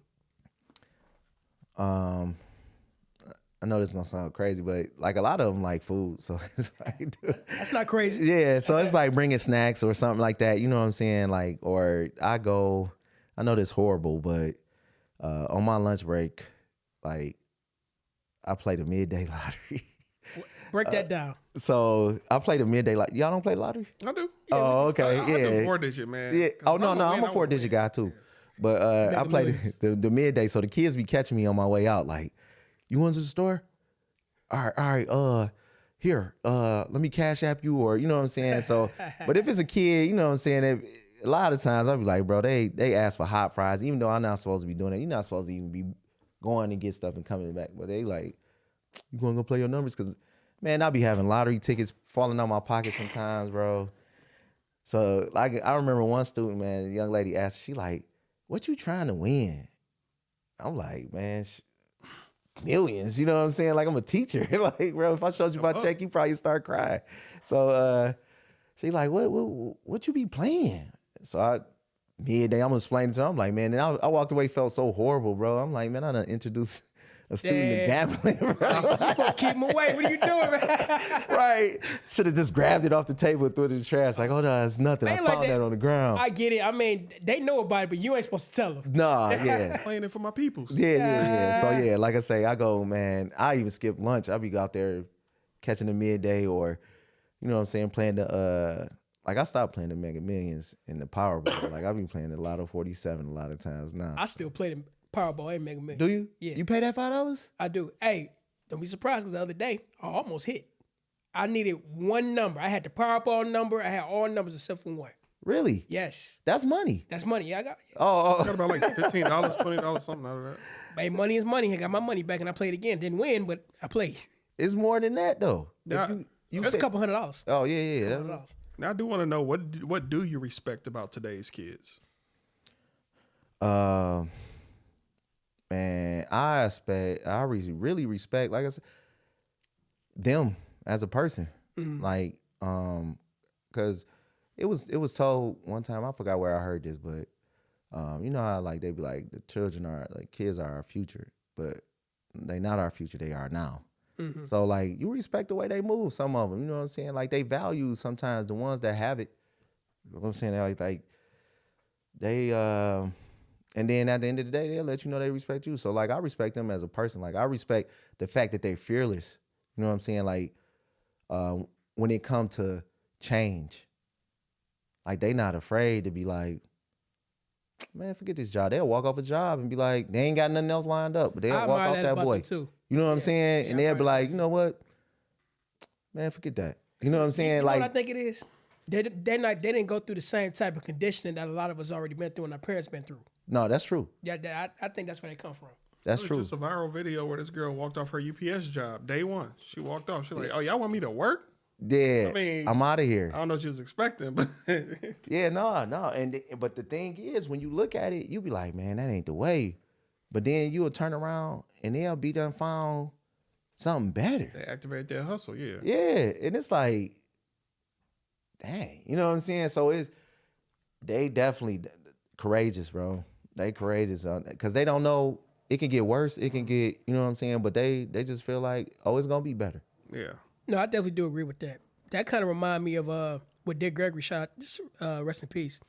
I know this is gonna sound crazy, but like a lot of them like food, so it's like, that's not crazy. Yeah, so it's like bringing snacks or something like that. You know what I'm saying? Like, or I know this horrible, but on my lunch break, like I play the midday lottery. Break that down. So I play the midday lottery. Y'all don't play lottery? I do. Oh, okay. I yeah. do 4-digit, man. Yeah. Oh no, I'm a 4-digit guy too. But I play the midday, so the kids be catching me on my way out. Like, you want to the store? All right. Here, let me cash app you, or you know what I'm saying. So, but if it's a kid, you know what I'm saying. A lot of times I'll be like, bro, they ask for hot fries, even though I'm not supposed to be doing that. You're not supposed to even be going and get stuff and coming back. But they like, you gonna go play your numbers? Because man, I'll be having lottery tickets falling out my pocket sometimes, bro. So like, I remember one student, man, a young lady asked, she like, what you trying to win? I'm like, man, millions, you know what I'm saying? Like, I'm a teacher. Like, bro, if I showed you my check, you probably start crying. So she like, what you be playing? So midday, I'm explaining to her. I'm like, man, and I walked away, felt so horrible, bro. I'm like, man, I done introduced a student to gambling, bro. You supposed to keep him away. What are you doing, man? Right. Should have just grabbed it off the table and threw it in the trash. Like, oh, no, it's nothing. Man, I found that on the ground. I get it. I mean, they know about it, but you ain't supposed to tell them. Nah, yeah. Playing it for my peoples. Yeah. So, yeah, like I say, I go, man, I even skip lunch. I be out there catching the midday or, you know what I'm saying, playing the, like I stopped playing the Mega Millions and the Powerball. Like I be playing the Lotto 47 a lot of times now. I still play the Powerball and Mega Millions. Do you? Yeah. You pay that $5? I do. Hey, don't be surprised because the other day I almost hit. I needed one number. I had the Powerball number. I had all numbers except for one. Really? Yes. That's money. That's money. Yeah, I got. I got about like $15, $20, something out of that. Hey, money is money. I got my money back and I played again. Didn't win, but I played. It's more than that though. Yeah. It's a couple $100. Oh yeah. That's Now I do want to know what do you respect about today's kids? Man, I really respect, like I said, them as a person. Like, cause it was told one time, I forgot where I heard this, but you know how like they be like the kids are our future, but they not our future, they are now. So like you respect the way they move, some of them, you know what I'm saying? Like they value sometimes the ones that have it. You know what I'm saying? They and then at the end of the day, they'll let you know they respect you. So like I respect them as a person. Like I respect the fact that they're fearless. You know what I'm saying? Like when it comes to change, like they not afraid to be like, man, forget this job. They'll walk off a job and be like, they ain't got nothing else lined up, but they'll walk off that boy. Too. You know what I'm saying? Yeah, and they'll be like, you know what? Man, forget that. You know what I'm saying? You know like, what I think it is? They didn't go through the same type of conditioning that a lot of us already been through and our parents been through. No, that's true. Yeah, I think that's where they come from. That's It was true. just a viral video where this girl walked off her UPS job day one. She walked off. She's like, "Oh, y'all want me to work?" Yeah, I mean, I'm out of here. I don't know what she was expecting, but Yeah, no. But the thing is, when you look at it, you be like, man, that ain't the way. But then you'll turn around and they'll be done found something better. they activate their hustle. Yeah. Yeah, and it's like, dang, you know what I'm saying? So they definitely courageous, bro. They courageous because they don't know it can get worse. It can get, you know what I'm saying? But they just feel like, oh, it's gonna be better. Yeah. No, I definitely do agree with that. That kind of remind me of what Dick Gregory shot, rest in peace,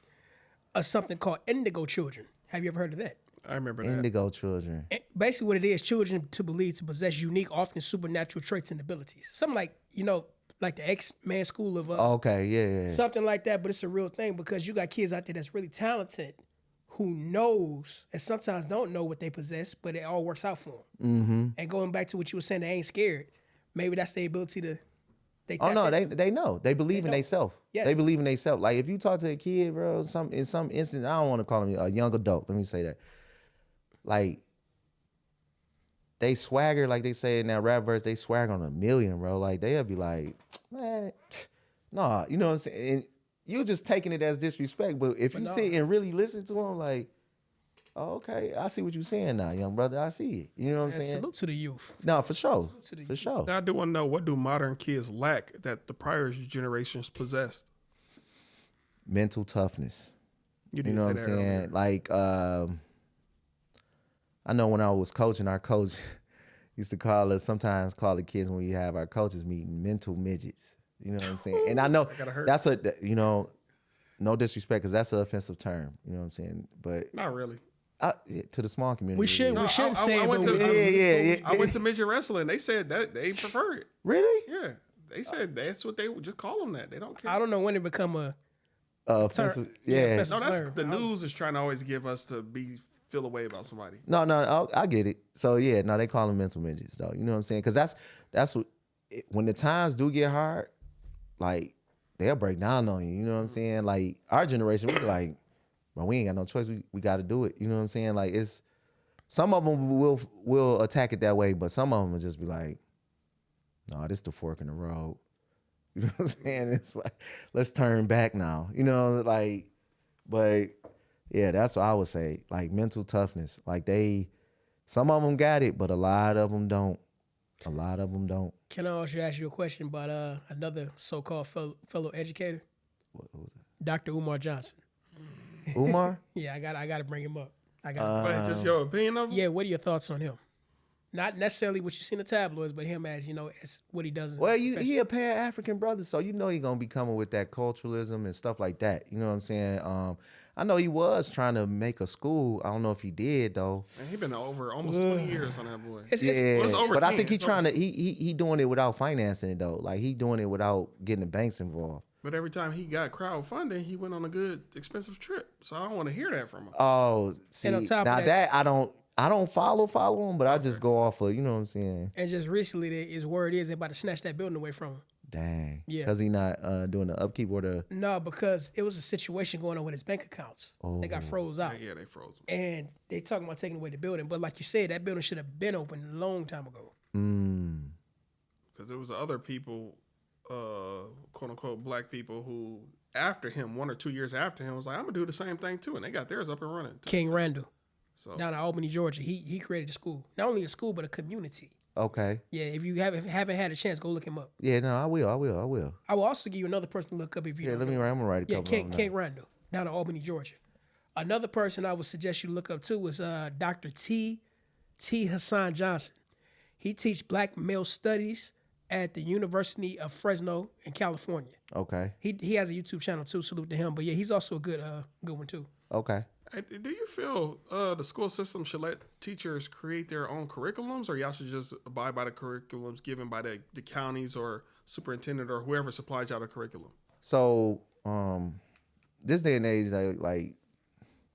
something called Indigo Children. Have you ever heard of that? I remember that. Indigo children. Basically what it is, children to believe to possess unique, often supernatural traits and abilities. Something like, like the X-Man School of Okay, yeah. something like that. But it's a real thing because you got kids out there that's really talented who knows and sometimes don't know what they possess, but it all works out for them. Mm-hmm. And going back to what you were saying, they ain't scared. Maybe that's their ability to. Oh no, they know. They believe in themselves. Yes. They believe in themselves. Like if you talk to a kid, bro, in some instance, I don't want to call him a young adult. Let me say that. Like they swagger, like they say in that rap verse, they swagger on a million, bro. Like they'll be like, man, nah, you know what I'm saying? And you just taking it as disrespect, but if you sit and really listen to them, like, oh, okay, I see what you're saying now, young brother. I see it. You know what I'm saying? Salute to the youth. No, for sure. For sure. Now, I do want to know, what do modern kids lack that the prior generations possessed? Mental toughness. You know what I'm saying? Earlier. Like, I know when I was coaching, our coach used to sometimes call the kids when we have our coaches meeting, mental midgets. You know what I'm saying? And I know that's no disrespect, because that's an offensive term. You know what I'm saying? But not really. To the small community. We shouldn't say it, but I went to midget wrestling. They said that they prefer it. Really? Yeah. They said that's what they would just call them that. They don't care. I don't know when it become a offensive. Yeah. offensive. No, that's the news is trying to always give us to feel a way about somebody. No, I get it. So yeah, no, they call them mental midgets though. You know what I'm saying? Because that's what when the times do get hard, like they'll break down on you. You know what I'm saying? Like our generation, we like, but we ain't got no choice. We got to do it. You know what I'm saying? Like it's some of them will attack it that way, but some of them will just be like, no, this the fork in the road. You know what I'm saying? It's like, let's turn back now. You know, like, but yeah, that's what I would say. Like mental toughness. Like some of them got it, but a lot of them don't. A lot of them don't. Can I also ask you a question about another so-called fellow educator? What was it? Dr. Umar Johnson. Umar? Yeah, I got to bring him up. But just your opinion of him? Yeah, what are your thoughts on him? Not necessarily what you see in the tabloids, but him as, as what he does. Well, he a Pan-African brother, so you know he going to be coming with that culturalism and stuff like that. You know what I'm saying? I know he was trying to make a school. I don't know if he did, though. Man, he been over almost 20 years on that boy. It's over but 10. I think he doing it without financing it, though. Like, he doing it without getting the banks involved. But every time he got crowdfunding, he went on a good, expensive trip. So I don't want to hear that from him. Oh, see, on top now of that I don't follow him, but I just go off of, you know what I'm saying? And just recently, his word is they're about to snatch that building away from him. Dang. Yeah. Because he not doing the upkeep or the... No, because it was a situation going on with his bank accounts. Oh. They got froze out. Yeah, they froze him. And they talking about taking away the building. But like you said, that building should have been open a long time ago. Because there was other people, quote unquote, black people who, after him, 1 or 2 years after him, was like, I'm going to do the same thing too. And they got theirs up and running too. King Randall, So down in Albany, Georgia. He created a school. Not only a school, but a community. Okay. Yeah, if you haven't had a chance, go look him up. Yeah, no, I will. I will also give you another person to look up if you don't know. I'm going to write a couple of them King Randall, down in Albany, Georgia. Another person I would suggest you look up too is Dr. T. Hassan Johnson. He teaches black male studies at the University of Fresno in California. Okay. He has a YouTube channel too. Salute to him. But yeah, he's also a good one too. Okay. hey, do you feel the school system should let teachers create their own curriculums, or y'all should just abide by the curriculums given by the counties or superintendent or whoever supplies y'all the curriculum? So, this day and age, like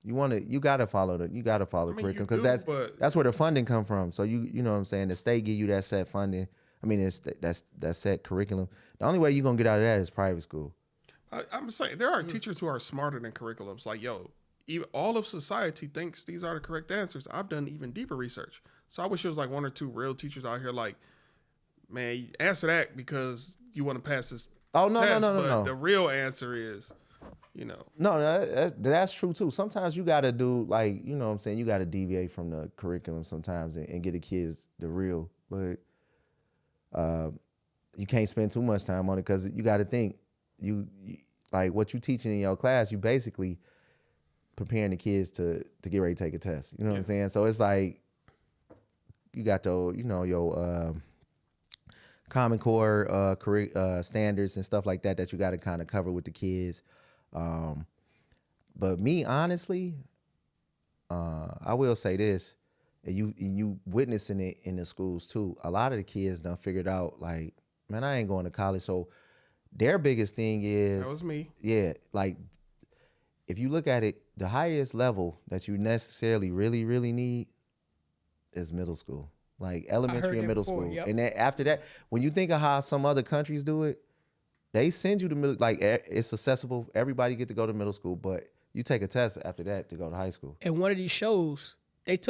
you gotta follow curriculum, because that's where the funding come from. So you know what I'm saying, the state give you that set funding. I mean, that's set curriculum. The only way you're gonna get out of that is private school. I'm saying there are teachers who are smarter than curriculums. Like, even all of society thinks these are the correct answers. I've done even deeper research. So I wish there was like 1 or 2 real teachers out here like, man, you answer that because you want to pass this Oh, no, test, no. The real answer is, No, that's true too. Sometimes you gotta do, like, you know what I'm saying, you gotta deviate from the curriculum sometimes and get the kids the real. But you can't spend too much time on it, because you gotta think, you like what you teaching in your class, you basically preparing the kids to get ready to take a test. You know what I'm saying? So it's like you got your Common Core standards and stuff like that you got to kind of cover with the kids. But me, honestly, I will say this, and you witnessing it in the schools too. A lot of the kids done figured out, like, man, I ain't going to college. So their biggest thing is That was me. Yeah, like if you look at it, the highest level that you necessarily really, really need is middle school. Like elementary and middle school. Yep. And then after that, when you think of how some other countries do it, they send you to middle, like it's accessible. Everybody get to go to middle school, but you take a test after that to go to high school. And one of these shows, it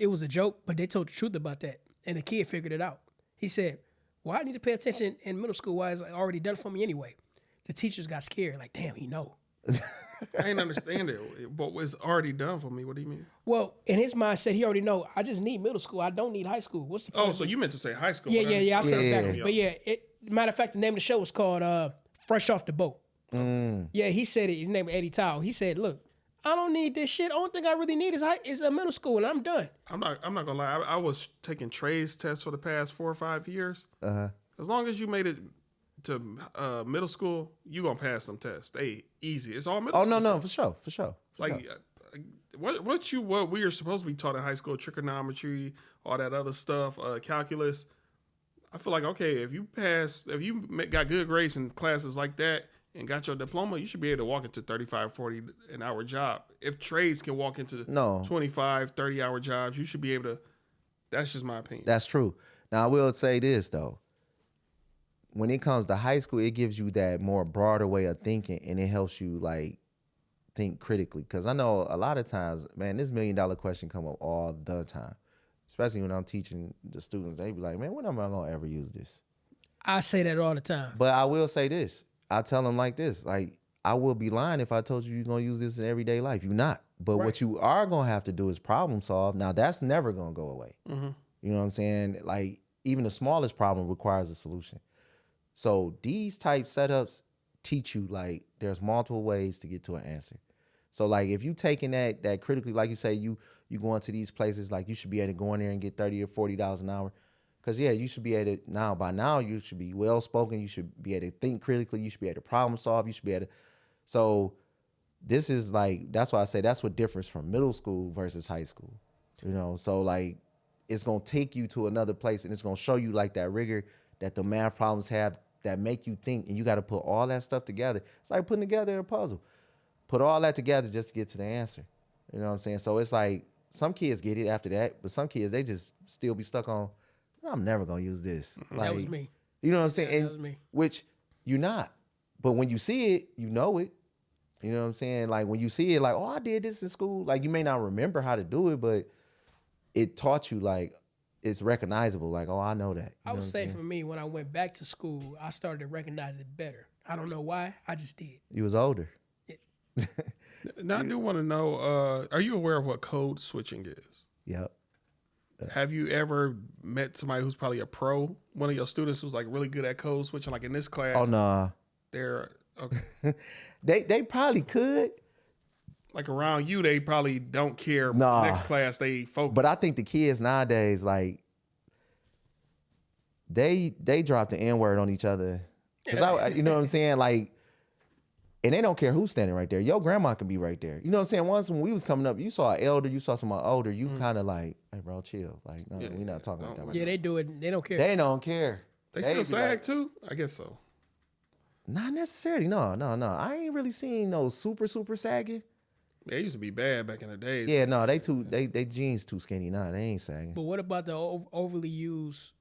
was a joke, but they told the truth about that. And the kid figured it out. He said, well, I need to pay attention in middle school. Why is it already done for me anyway? The teachers got scared. Like, damn, he know. I didn't understand it. But it's already done for me. What do you mean? Well, in his mindset, he already know, I just need middle school. I don't need high school. What's the point? Oh, so you meant to say high school. Yeah. I said it backwards. Yeah. But yeah, matter of fact, the name of the show was called Fresh Off the Boat. Yeah, he said it. His name is Eddie Tao. He said, look, I don't need this shit. Only thing I really need is a middle school, and I'm done. I'm not gonna lie. I was taking trades tests for the past 4 or 5 years. As long as you made it to middle school, you gonna pass some tests. They easy. It's all middle. Oh school no, stuff. for sure. Like what we are supposed to be taught in high school, trigonometry, all that other stuff, calculus. I feel like, okay, if you got good grades in classes like that and got your diploma, you should be able to walk into 35, 40 an hour job. If trades can walk into 25, 30 hour jobs, you should be able to. That's just my opinion. That's true. Now I will say this though. When it comes to high school, it gives you that more broader way of thinking, and it helps you like think critically. Because I know a lot of times, man, this $1 million question come up all the time, especially when I'm teaching the students. They be like, man, when am I gonna ever use this? I say that all the time. But I will say this. I tell them like this, like, I will be lying if I told you you're gonna use this in everyday life. You're not. But what you are gonna have to do is problem solve. Now that's never gonna go away. You know what I'm saying? Like, even the smallest problem requires a solution. So these type setups teach you like there's multiple ways to get to an answer. So like if you taking that critically, like you say, you go into these places, like you should be able to go in there and get $30 or $40 an hour. Cause yeah, you should be able to by now you should be well spoken. You should be able to think critically. You should be able to problem solve. You should be able to. So this is like, that's why I say that's what differs from middle school versus high school. You know, so like it's gonna take you to another place and it's gonna show you like that rigor that the math problems have that make you think, and you got to put all that stuff together. It's like putting together a puzzle. Put all that together just to get to the answer. You know what I'm saying? So it's like some kids get it after that, but some kids, they just still be stuck on, I'm never going to use this. Like, That was me. You know what I'm saying? Yeah, that was me. Which you're not. But when you see it, you know it. You know what I'm saying? Like when you see it, like, oh, I did this in school. Like you may not remember how to do it, but it taught you like, it's recognizable. Like, oh, I know that. I would say for me, when I went back to school, I started to recognize it better. I don't know why. I just did. You was older. Now I do want to know, are you aware of what code switching is? Yep. Have you ever met somebody who's probably a pro? One of your students who's like really good at code switching, like in this class? Oh, nah. They're okay. They probably could. Like around you, they probably don't care. Nah. Next class, they focus. But I think the kids nowadays, like, they drop the N-word on each other. Cause you know what I'm saying? Like, and they don't care who's standing right there. Your grandma can be right there. You know what I'm saying? Once when we was coming up, you saw an elder, you saw someone older, you kind of like, hey, bro, chill. Like, no, we're not talking like that. Yeah, they do it. They don't care. They don't care. They still sag too? I guess so. Not necessarily. No. I ain't really seen no super sagging. They used to be bad back in the day. Yeah, no, they jeans too skinny. Nah, they ain't sagging. But what about the overly used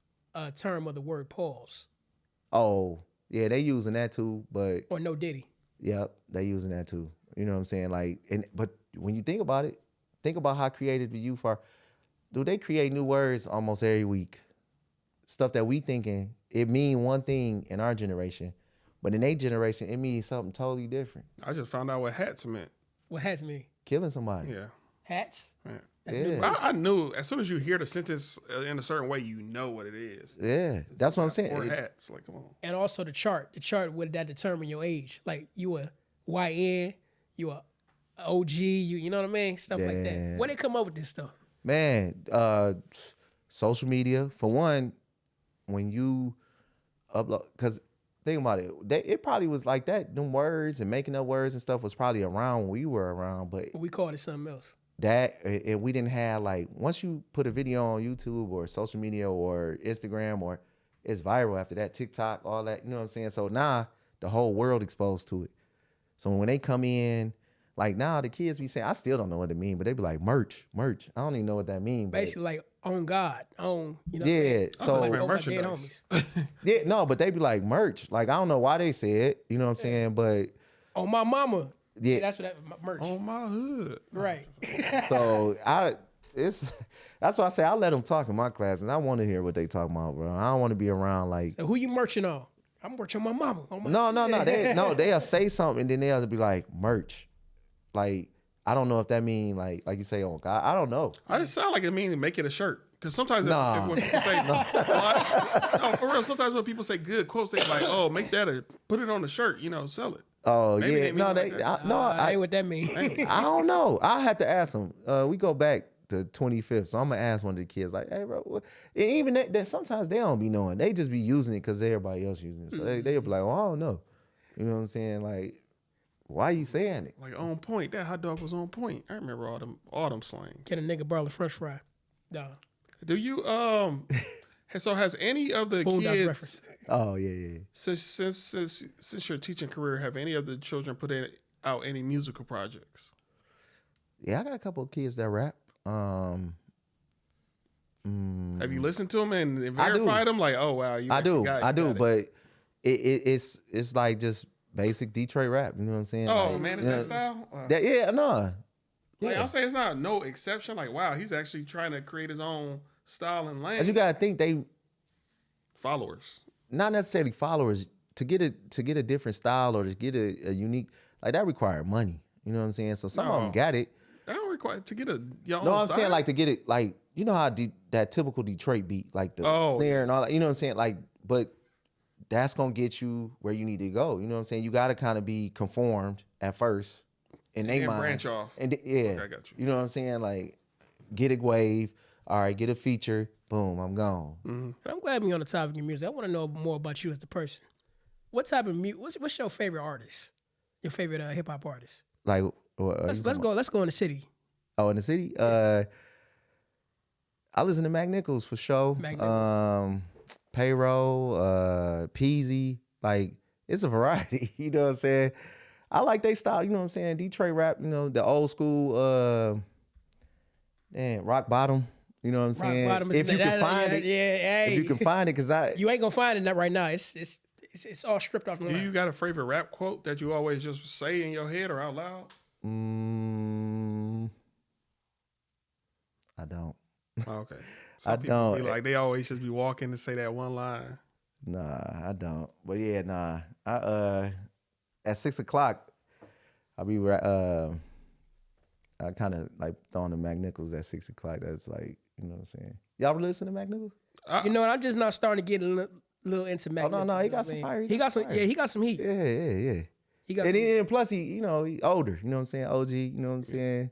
term of the word pause? Oh, yeah, they using that too, but Or no diddy? yep, they using that too. You know what I'm saying? Like, but when you think about it, think about how creative the youth are. Do they create new words almost every week? Stuff that we thinking it mean one thing in our generation, but in their generation it means something totally different. I just found out what hats meant. What hats mean? Killing somebody. Yeah. Hats? Yeah. Yeah. I knew as soon as you hear the sentence in a certain way, you know what it is. Yeah, that's what I'm saying. Or hats, like come on. And also the chart. The chart would that determine your age. Like you a YN, you a OG, you know what I mean? Stuff like that. Yeah. Where they come up with this stuff? Man, social media for one. When you upload, because think about it, it probably was like that. Them words and making up words and stuff was probably around when we were around, but We called it something else. that and we didn't have like once you put a video on YouTube or social media or Instagram or it's viral after that. TikTok, all that, you know what I'm saying? So now the whole world exposed to it. So when they come in, like now the kids be saying, I still don't know what it mean, but they be like merch. I don't even know what that mean. Basically, like on God, on you know. Yeah, so like on my dead merchandise. homies. yeah, no, but they be like merch. Like I don't know why they say it, you know what I'm saying? But On my mama. yeah, That's what that merch. On my hood. Right. so that's why I say I let them talk in my classes. I want to hear what they talking about, bro. I don't want to be around like So who you merching on? I'm merching on my mama. On my no. They'll say something and then they'll be like merch. Like I don't know if that mean like you say on God. I don't know. I just sound like it means make it a shirt. Because sometimes Nah. if when people say, no, for real, sometimes when people say good quotes, they like, oh, make that put it on the shirt, sell it. Oh Maybe yeah, they mean no, like they that. I ain't what that mean. I don't know. I had to ask them. We go back to 25th, so I'm gonna ask one of the kids like, "Hey, bro," and even that sometimes they don't be knowing. They just be using it because everybody else using it. So they'll be like, "Well, I don't know." You know what I'm saying? Like, why you saying it? Like on point. That hot dog was on point. I remember all them slang. Can a nigga borrow a French fry? No. Do you so has any of the Boondocks kids reference. Oh yeah. since your teaching career, have any of the children put out any musical projects? Yeah, I got a couple of kids that rap. Have you listened to them and verified them? Like, oh wow, I do, it. but it's like just basic Detroit rap. You know what I'm saying? Oh like, man, is that style? Wow. Yeah, no. Like Yeah. I'm saying, it's not no exception. Like wow, he's actually trying to create his own style and lane. As you gotta think they Followers. not necessarily followers to get a different style or to get a unique like that require money. You know what I'm saying? So some of them got it. That don't require to get your own No, I'm style. saying like to get it like you know how that typical Detroit beat like the snare and all that. You know what I'm saying? Like, but that's gonna get you where you need to go. You know what I'm saying? You gotta kind of be conformed at first, and they mind branch off. and yeah, Okay, I got you. You know what I'm saying? Like, get a wave. All right, get a feature. Boom, I'm gone. And I'm glad we're on the topic of music. I want to know more about you as the person. What type of music? What's your favorite artist? Your favorite hip hop artist? Like, Let's go. Let's go in the city. Oh, in the city? I listen to Mac Nichols for sure. Payroll, Peasy. Like, it's a variety. You know what I'm saying? I like they style, you know what I'm saying? Detroit rap, the old school, Rock Bottom. You know what I'm saying? Bottom if you can find it. Yeah, hey. If you can find it, because You ain't going to find it right now. It's all stripped off the Do line. you got a favorite rap quote that you always just say in your head or out loud? I don't. Oh, okay. I People don't. Be like they always just be walking to say that one line. Nah, I don't. But yeah, nah. I at 6 o'clock, I'll be I kind of like throwing the Mac Nichols at 6 o'clock. That's like, you know what I'm saying? Y'all listen to Mac Nichols? You know what? I'm just not starting to get a little into Mac. Oh, no, Nichols, he got some fire. He got some. Yeah, he got some heat. Yeah. He got. And then plus he older. You know what I'm saying? OG. You know what I'm saying?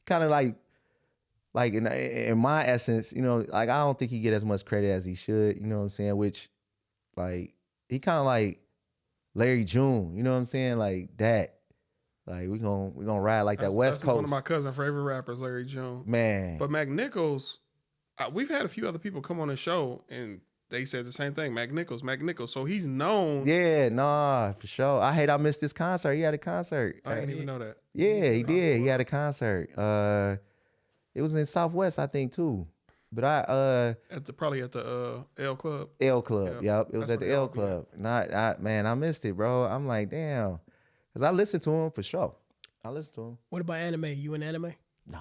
Kind of like in my essence, like I don't think he get as much credit as he should. You know what I'm saying? Which, like, he kind of like Larry June. You know what I'm saying? Like that. Like we gonna ride like that West Coast. One of my cousin's favorite rappers, Larry June. Man. But Mac Nichols, we've had a few other people come on the show and they said the same thing. Mac Nichols. So he's known. Yeah, nah, for sure. I missed this concert. He had a concert. I didn't even know that. Yeah, he did. He had a concert. It was in Southwest, I think, too. But Probably at the L Club. L Club. Yep. It was That's at where the L they Club. I missed it, bro. I'm like, damn. Cause I listened to him for sure. I listened to him. What about anime? You in anime? No.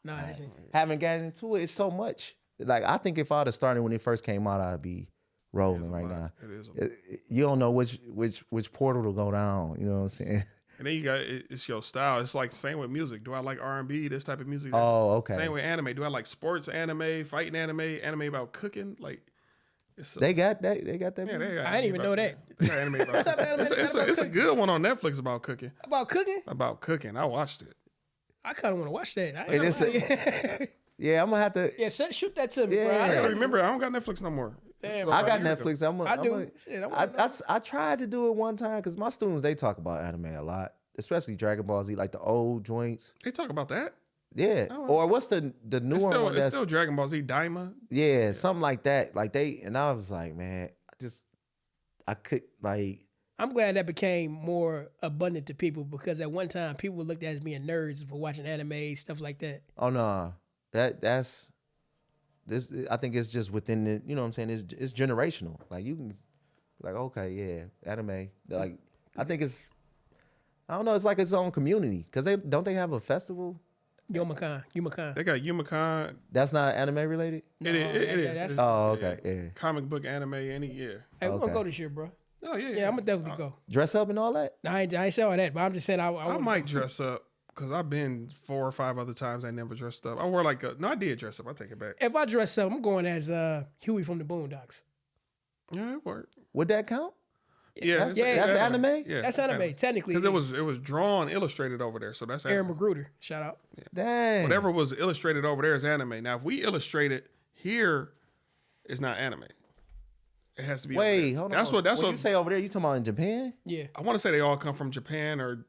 That's Haven't gotten into it. It's so much. Like I think if I'd have started when it first came out, I'd be rolling right now. It is a lot. You don't know which portal to go down. You know what I'm saying? And then you got it's your style. It's like same with music. Do I like R&B? This type of music. Oh, okay. Same with anime. Do I like sports anime, fighting anime about cooking? Like they got that. They got that. Yeah, movie? I didn't even know that. They got anime about cooking. It's a good one on Netflix about cooking. About cooking? About cooking. I watched it. I kind of want to watch that. Yeah, I'm gonna have to. Yeah, shoot that to me, bro. Yeah. I don't remember. I don't got Netflix no more. Damn, I got Netflix. I tried to do it one time because my students they talk about anime a lot, especially Dragon Ball Z, like the old joints. They talk about that. Yeah. Oh, Or what's the new It's one? still, That's still Dragon Ball Z Daima. yeah, something like that. Like and I was like, man, I could like. I'm glad that became more abundant to people because at one time people looked at us being nerds for watching anime, stuff like that. Oh no, that's this. I think it's just within the. You know what I'm saying? It's generational. Like you can, like okay, yeah, anime. Like I think it's. I don't know. It's like its own community because they have a festival. Yomacan. They got Yumacon. That's not anime related. It is. that's- It's- Oh, okay, yeah. Comic book anime any year. Hey, we're Okay. gonna go this year, bro. Oh yeah. Yeah, I'm gonna definitely go. Dress up and all that. I ain't sure that, but I'm just saying I I might dress up because I've been 4 or 5 other times I never dressed up. I wore like I did dress up. I take it back. If I dress up, I'm going as Huey from the Boondocks. Yeah, it worked. Would that count? Yeah, That's anime? Yeah, That's anime, technically. because it was drawn, illustrated over there. So that's Aaron anime. Magruder. Shout out. Dang. Whatever was illustrated over there is anime. Now, if we illustrate it here, it's not anime. It has to be. Wait, over there. hold on. That's when what you say over there, you talking about in Japan? Yeah. I want to say. They all come from Japan or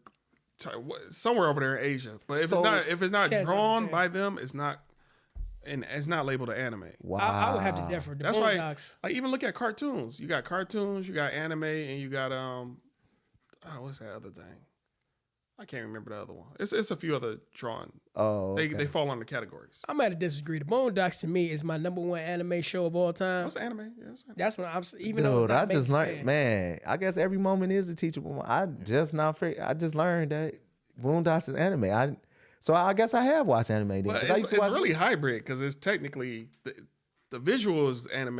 somewhere over there in Asia. But if So- it's not Chance drawn Japan. by them, it's not. And it's not labeled an anime. Wow. I would have to defer. The That's why, Boondocks. like, even look at cartoons. You got cartoons, you got anime, and you got what's that other thing? I can't remember the other one. It's a few other drawn. Oh, okay. They fall under categories. I'm at a disagree. The Boondocks to me is my #1 anime show of all time. What's anime? Yeah, it's anime. That's what I'm even though it's Dude, not I just making learned, fan. man. I guess every moment is a teachable moment. I just learned that Boondocks is anime. So I guess I have watched anime then. But 'Cause I used it's to watch. really hybrid because it's technically the visual is anime.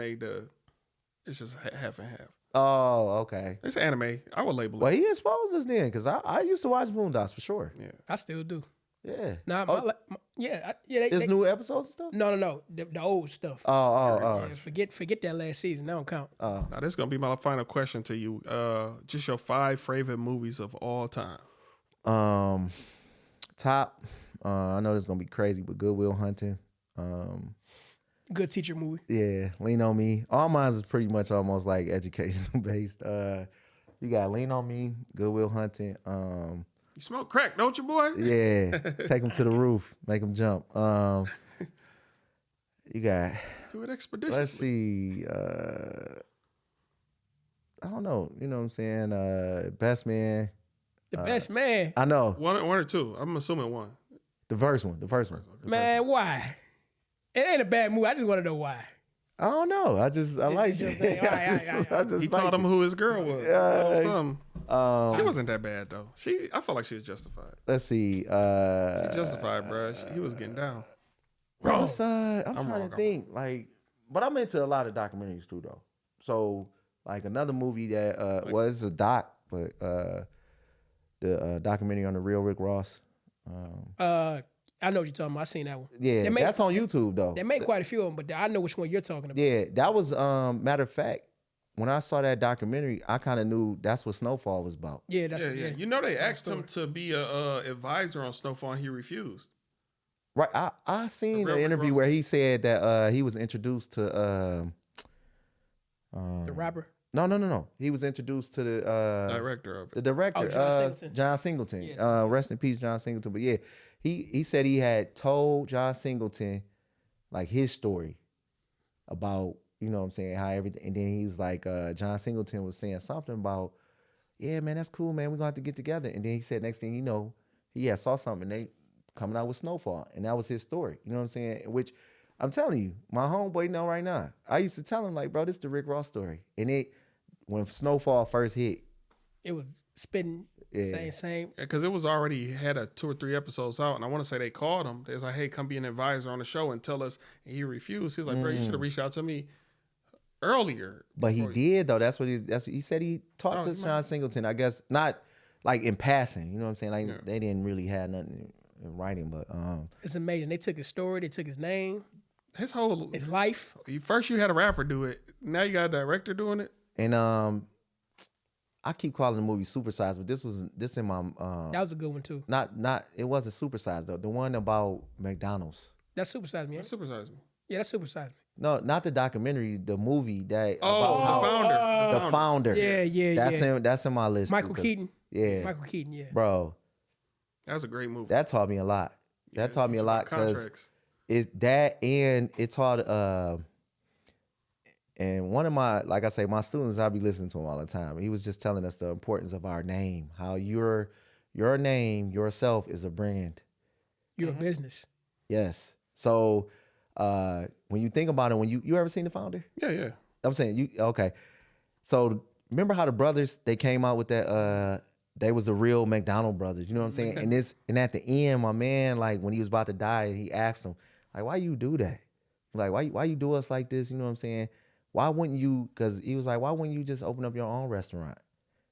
It's just half and half. Oh, okay. It's anime. I would label Well, it. he exposed us then, because I used to watch Boondocks for sure. Yeah. I still do. Yeah. Nah, Oh, yeah. there's new episodes and stuff. No. The old stuff. Oh. Yeah, forget that last season. That don't count. Oh. Now this is gonna be my final question to you. Just your 5 favorite movies of all time. Top. I know this is gonna be crazy, but Good Will Hunting. Good teacher movie. Yeah, Lean on Me. All mine is pretty much almost like educational based. You got Lean on Me, Good Will Hunting. You smoke crack, don't you, boy? Yeah, take them to the roof, make them jump. You got. Do it expeditiously. Let's see. I don't know. You know what I'm saying? Best Man. The Best Man. I know One or two. I'm assuming one. the first one. Man, why? It ain't a bad movie. I just want to know why. I don't know. I like your it. thing. All right. I just He like taught him it. who his girl was. She wasn't that bad though. I felt like she was justified. Let's see. She justified, bro. He was getting down. Wrong. What's, I'm trying wrong, to think. Like, but I'm into a lot of documentaries too, though. So, like another movie that was a doc, but the documentary on the real Rick Ross. I know what you're talking about. I seen that one. Yeah, They make- that's on YouTube though. They made quite a few of them, but I know which one you're talking about. Yeah, that was matter of fact. When I saw that documentary, I kind of knew that's what Snowfall was about. Yeah, that's Yeah. You know they asked him to be a advisor on Snowfall, and he refused. Right, I seen real an Rick interview Ross. where he said that he was introduced to the rapper. No. He was introduced to the Director of the it. director, John Singleton. John Singleton. Yeah. Rest in peace, John Singleton. But yeah, he said he had told John Singleton like his story about, you know what I'm saying, how everything, and then he's like, John Singleton was saying something about, yeah, man, that's cool, man, we're gonna have to get together. And then he said, next thing you know, he had saw something, and they coming out with Snowfall, and that was his story. You know what I'm saying? Which I'm telling you, my homeboy know right now. I used to tell him like, bro, this is the Rick Ross story. And when Snowfall first hit, It was spitting, Yeah. same. Because it was already had 2 or 3 episodes out, and I want to say they called him. They was like, "Hey, come be an advisor on the show and tell us." And he refused. He was like, "Bro, you should have reached out to me earlier." but he before did though. That's what he said. He talked to he might John have. Singleton. I guess not like in passing. You know what I'm saying? Like Yeah. they didn't really have nothing in writing, but It's amazing. They took his story, they took his name, His whole his life. first you had a rapper do it. Now you got a director doing it. and I keep calling the movie Supersize, but this in my That was a good one too. not it wasn't Supersize though. The one about McDonald's. That's Supersize Me. That's ain't it? Supersize Me. Yeah, that's Supersize Me. No, not the documentary. The movie that Oh, about the founder. the founder. Yeah. That's in my list. Michael because- Keaton. Yeah, Michael Keaton, yeah. bro, That's a great movie. that taught me a lot. That taught me a lot because contracts. it's that, and it taught and one of my, like I say, my students, I'll be listening to him all the time. He was just telling us the importance of our name, how your name, yourself is a brand. You're a business. Yes. So when you think about it, when you ever seen The Founder? Yeah. I'm saying okay. So remember how the brothers, they came out with that they was the real McDonald brothers, you know what I'm saying? And at the end, my man, like when he was about to die, he asked him, like, why you do that? Like, why you do us like this? You know what I'm saying? Why wouldn't you, because he was like, why wouldn't you just open up your own restaurant?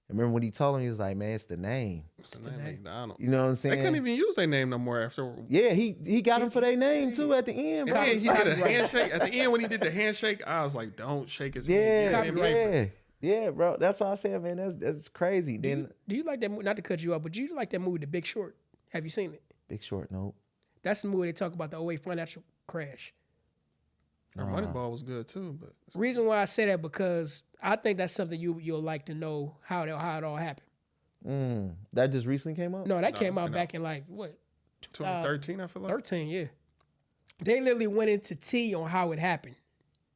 And remember when he told him, he was like, man, it's the name. It's the name McDonald. You know what I'm saying? They couldn't even use their name no more after. Yeah, he got him for their name too at the end. And Bro. then he did a handshake. At the end, when he did the handshake, I was like, don't shake his Yeah, hand. yeah, bro. That's what I said, man. That's crazy. Then Do you like that movie? Not to cut you off, but do you like that movie, The Big Short? Have you seen it? Big Short, nope. That's the movie they talk about the '08 financial crash. Moneyball was good too, but Reason why I say that because I think that's something you'll like to know how it all happened. That just recently came out? No, that came out back in like what? 2013, I feel like. 13, yeah. They literally went into tea on how it happened.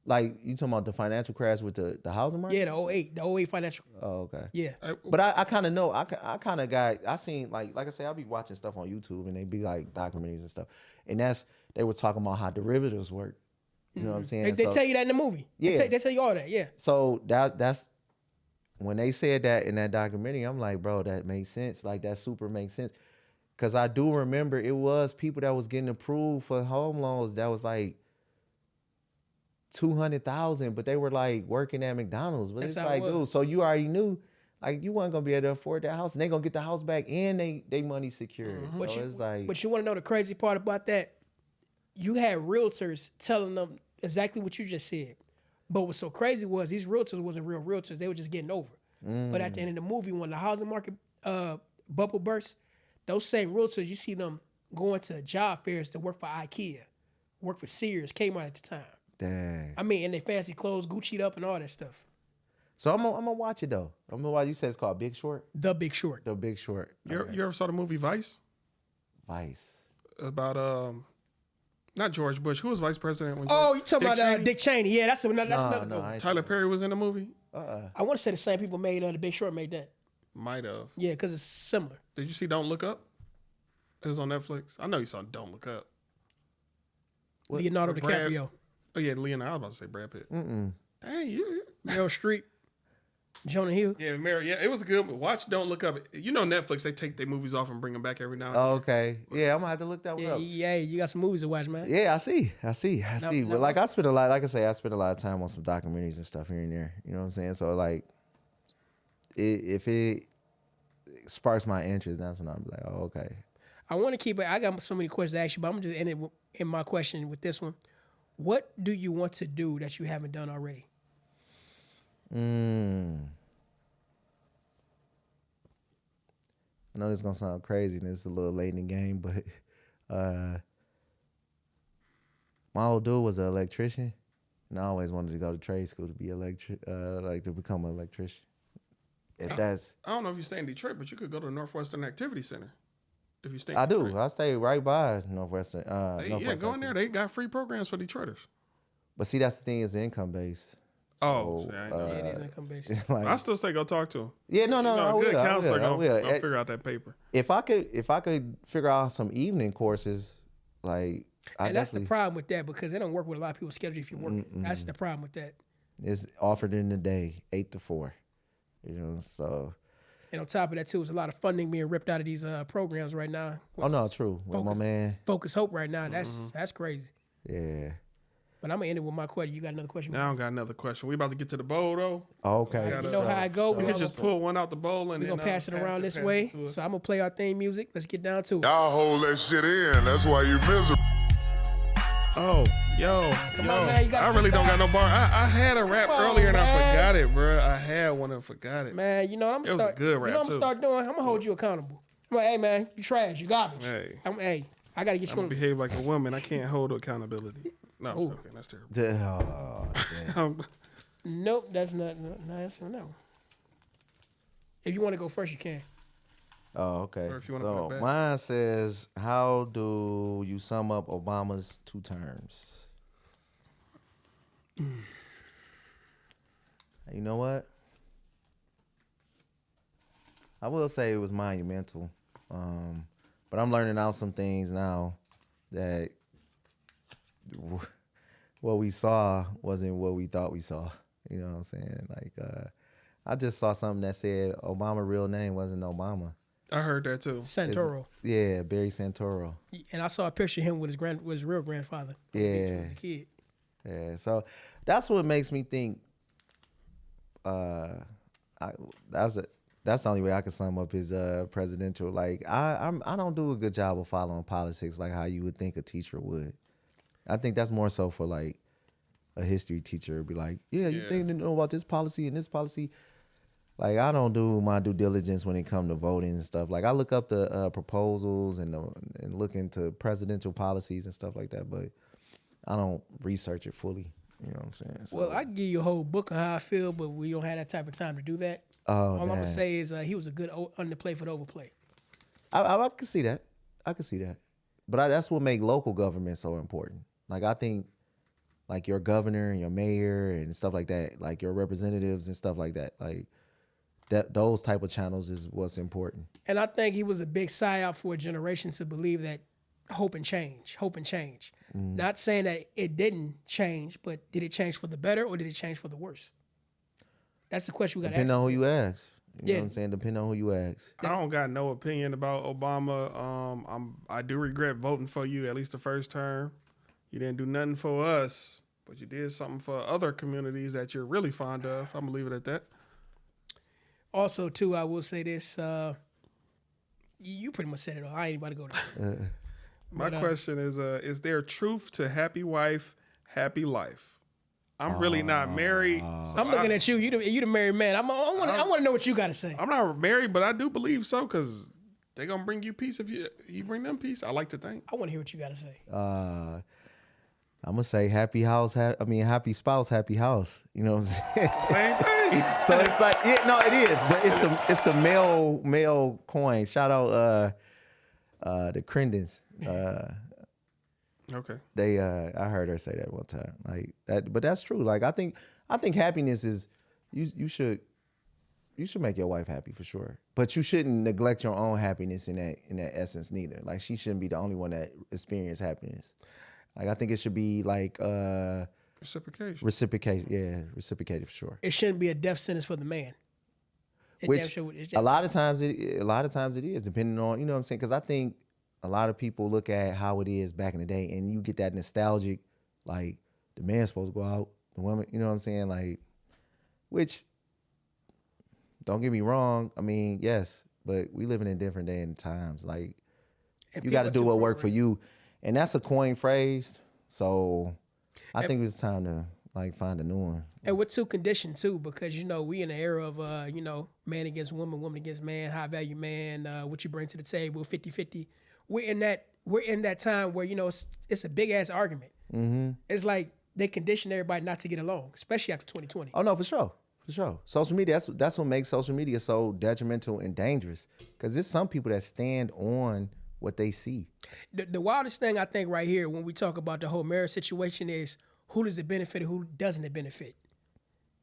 Like, you talking about the financial crash with the housing market? Yeah, the 08 financial. Oh, okay. Yeah. But I kind of know. I kind of I seen, like I say, I'll be watching stuff on YouTube and they be like documentaries and stuff. And they were talking about how derivatives work. You know what I'm saying? They tell you that in the movie. Yeah. They tell you all that, yeah. So that's when they said that in that documentary, I'm like, bro, that makes sense. Like, that super makes sense. Because I do remember it was people that was getting approved for home loans that was like $200,000, but they were like working at McDonald's. But That's it's how like, it was. dude, so you already knew, like, you weren't gonna be able to afford that house, and they gonna get the house back and they money secured. So it's like, But you want to know the crazy part about that? You had realtors telling them exactly what you just said. But what's so crazy was these realtors wasn't real realtors. They were just getting over. But at the end of the movie, when the housing market bubble burst, those same realtors, you see them going to job fairs to work for IKEA, work for Sears, Kmart at the time. dang. I mean, and they fancy clothes, Gucci'd up and all that stuff. So I'm gonna watch it though. I'm gonna watch. You said it's called Big Short. The Big Short. The Big Short. You ever saw the movie Vice? Vice. About not George Bush. Who was vice president when? Oh, you talking Dick about Cheney? Dick Cheney? Yeah, that's another No, one. I ain't Tyler Perry was in the movie. I want to say the same people made The Big Short made that. Might have. Yeah, because it's similar. Did you see Don't Look Up? It was on Netflix. I know you saw Don't Look Up. Leonardo Brad- DiCaprio, Oh yeah, Leonardo. I was about to say Brad Pitt. Dang, you. Meryl Streep, Jonah Hill. Yeah, Mary. Yeah, it was good. But watch Don't Look Up. You know Netflix, they take their movies off and bring them back every now and then. Oh, okay. Yeah, I'm gonna have to look that one Yeah, up. yeah, you got some movies to watch, man. Yeah, I see. no, But like I spend a lot, like I say, I spend a lot of time on some documentaries and stuff here and there. You know what I'm saying? So like, if it sparks my interest, that's when I'm like, oh, okay. I want to keep it. I got so many questions to ask you, but I'm gonna just end it in my question with this one. What do you want to do that you haven't done already? I know this is gonna sound crazy and it's a little late in the game, but my old dude was an electrician, and I always wanted to go to trade school to be to become an electrician. If that's, I don't know if you stay in Detroit, but you could go to the Northwestern Activity Center. If you stay, I do. Detroit. I stay right by Northwestern. Yeah, Northwestern go in there. They got free programs for Detroiters. But see, that's the thing, is income based. Oh, see, I ain't know Yeah, it is income based. Like, I still say go talk to him. yeah, no, I A will. good I counselor will. gonna figure out that paper. If I could figure out some evening courses, like And that's the problem with that because they don't work with a lot of people's schedule if you work. That's the problem with that. It's offered in the day, 8 to 4. You know, so. And on top of that, too, there's a lot of funding being ripped out of these programs right now. Oh no, true. With my man. Focus Hope right now. That's crazy. Yeah. But I'm gonna end it with my question. You got another question? Now I don't got another question. We about to get to the bowl though. Okay. You know how I go. We can just pull one out the bowl and We're then gonna pass it around this pass way. it to us. So I'm gonna play our theme music. Let's get down to it. Y'all hold that shit in. That's why you miserable. Oh, yo, on, man, you got I really don't got no bar. I had a rap Come on, earlier and I man. forgot it, bro. I had one and forgot it. Man, you know what I'm It gonna was a start. good You rap, know what I'm too. gonna start doing? I'm gonna hold you accountable. I'm like, hey man, you trash, you garbage. Hey. Hey, I gotta get I'm you gonna on. behave like a woman. I can't hold accountability. No, I'm Ooh. joking. That's terrible. Oh, damn. Nope, that's not. No, that's no. If you want to go first, you can. Oh, okay. Or if you wanna put it So back. mine says, how do you sum up Obama's 2 terms? You know what? I will say it was monumental. But I'm learning out some things now that what we saw wasn't what we thought we saw. You know what I'm saying? Like, I just saw something that said Obama's real name wasn't Obama. I heard that too. Santoro. Yeah, Barry Santoro. And I saw a picture of him with his real grandfather. On the beach when he was a kid. Yeah, so that's what makes me think. That's the only way I can sum up his presidential. Like I don't do a good job of following politics like how you would think a teacher would. I think that's more so for like a history teacher would be like, yeah, you think you know about this policy and this policy. Like I don't do my due diligence when it comes to voting and stuff. Like I look up the proposals and look into presidential policies and stuff like that, but I don't research it fully. You know what I'm saying? So, Well, I can give you a whole book on how I feel, but we don't have that type of time to do that. All I'm gonna say is he was a good underplay for the overplay. I can see that. I can see that. But that's what make local government so important. Like I think, like your governor and your mayor and stuff like that, like your representatives and stuff like that, like that those type of channels is what's important. And I think he was a big psyop for a generation to believe that hope and change. Not saying that it didn't change, but did it change for the better or did it change for the worse? That's the question we got to ask. Depending on who you ask. You know Yeah. what I'm saying? Depending on who you ask. I don't got no opinion about Obama. I do regret voting for you at least the first term. You didn't do nothing for us, but you did something for other communities that you're really fond of. I'm gonna leave it at that. Also, too, I will say this. You pretty much said it all. I ain't about to go there. My question is there truth to happy wife, happy life? I'm really not married. So I'm looking at you. You the married man. I want to know what you got to say. I'm not married, but I do believe so because they're gonna bring you peace if you bring them peace. I like to think. I want to hear what you got to say. I'm gonna say happy house, happy spouse, happy house. You know what I'm saying? Same thing. So it's like, yeah, no, it is, but it's the male coin. Shout out the Crendons. Okay. They I heard her say that one time. Like that, but that's true. Like I think happiness is you should make your wife happy for sure. But you shouldn't neglect your own happiness in that essence neither. Like she shouldn't be the only one that experience happiness. Like I think it should be like reciprocated for sure. It shouldn't be a death sentence for the man. Which a lot of times it is, depending on, you know what I'm saying? Because I think a lot of people look at how it is back in the day, and you get that nostalgic, like the man's supposed to go out, the woman, you know what I'm saying? Like, which, don't get me wrong, I mean, yes, but we living in different day and times. Like, And you got to people do are what too work for programmed. you, and that's a coin phrase. So, I think it's time to like find a new one. And we're too conditioned too, because we in the era of man against woman, woman against man, high value man, what you bring to the table, 50-50. We're in that time where it's a big ass argument. Mm-hmm. It's like they condition everybody not to get along, especially after 2020. Oh no, for sure. Social media, that's what makes social media so detrimental and dangerous. Because there's some people that stand on what they see. The wildest thing I think right here when we talk about the whole marriage situation is who does it benefit and who doesn't it benefit?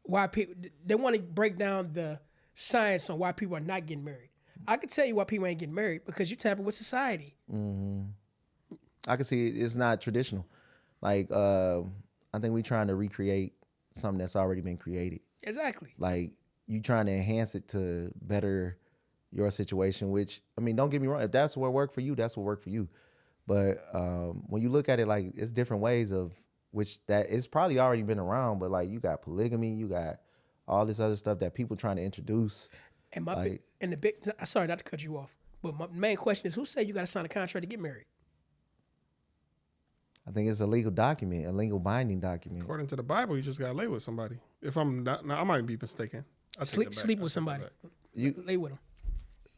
Why people they want to break down the science on why people are not getting married. I can tell you why people ain't getting married, because you tampering with society. I can see it's not traditional. Like I think we trying to recreate something that's already been created. Exactly. Like you trying to enhance it to better your situation, which, I mean, don't get me wrong. If that's what worked for you, that's what worked for you. But when you look at it, like, it's different ways of which that it's probably already been around, but like you got polygamy, you got all this other stuff that people trying to introduce. And sorry not to cut you off, but my main question is, who said you got to sign a contract to get married? I think it's a legal document, a legal binding document. According to the Bible, you just got to lay with somebody. If I'm not, no, I might be mistaken. Sleep with somebody. Lay with them.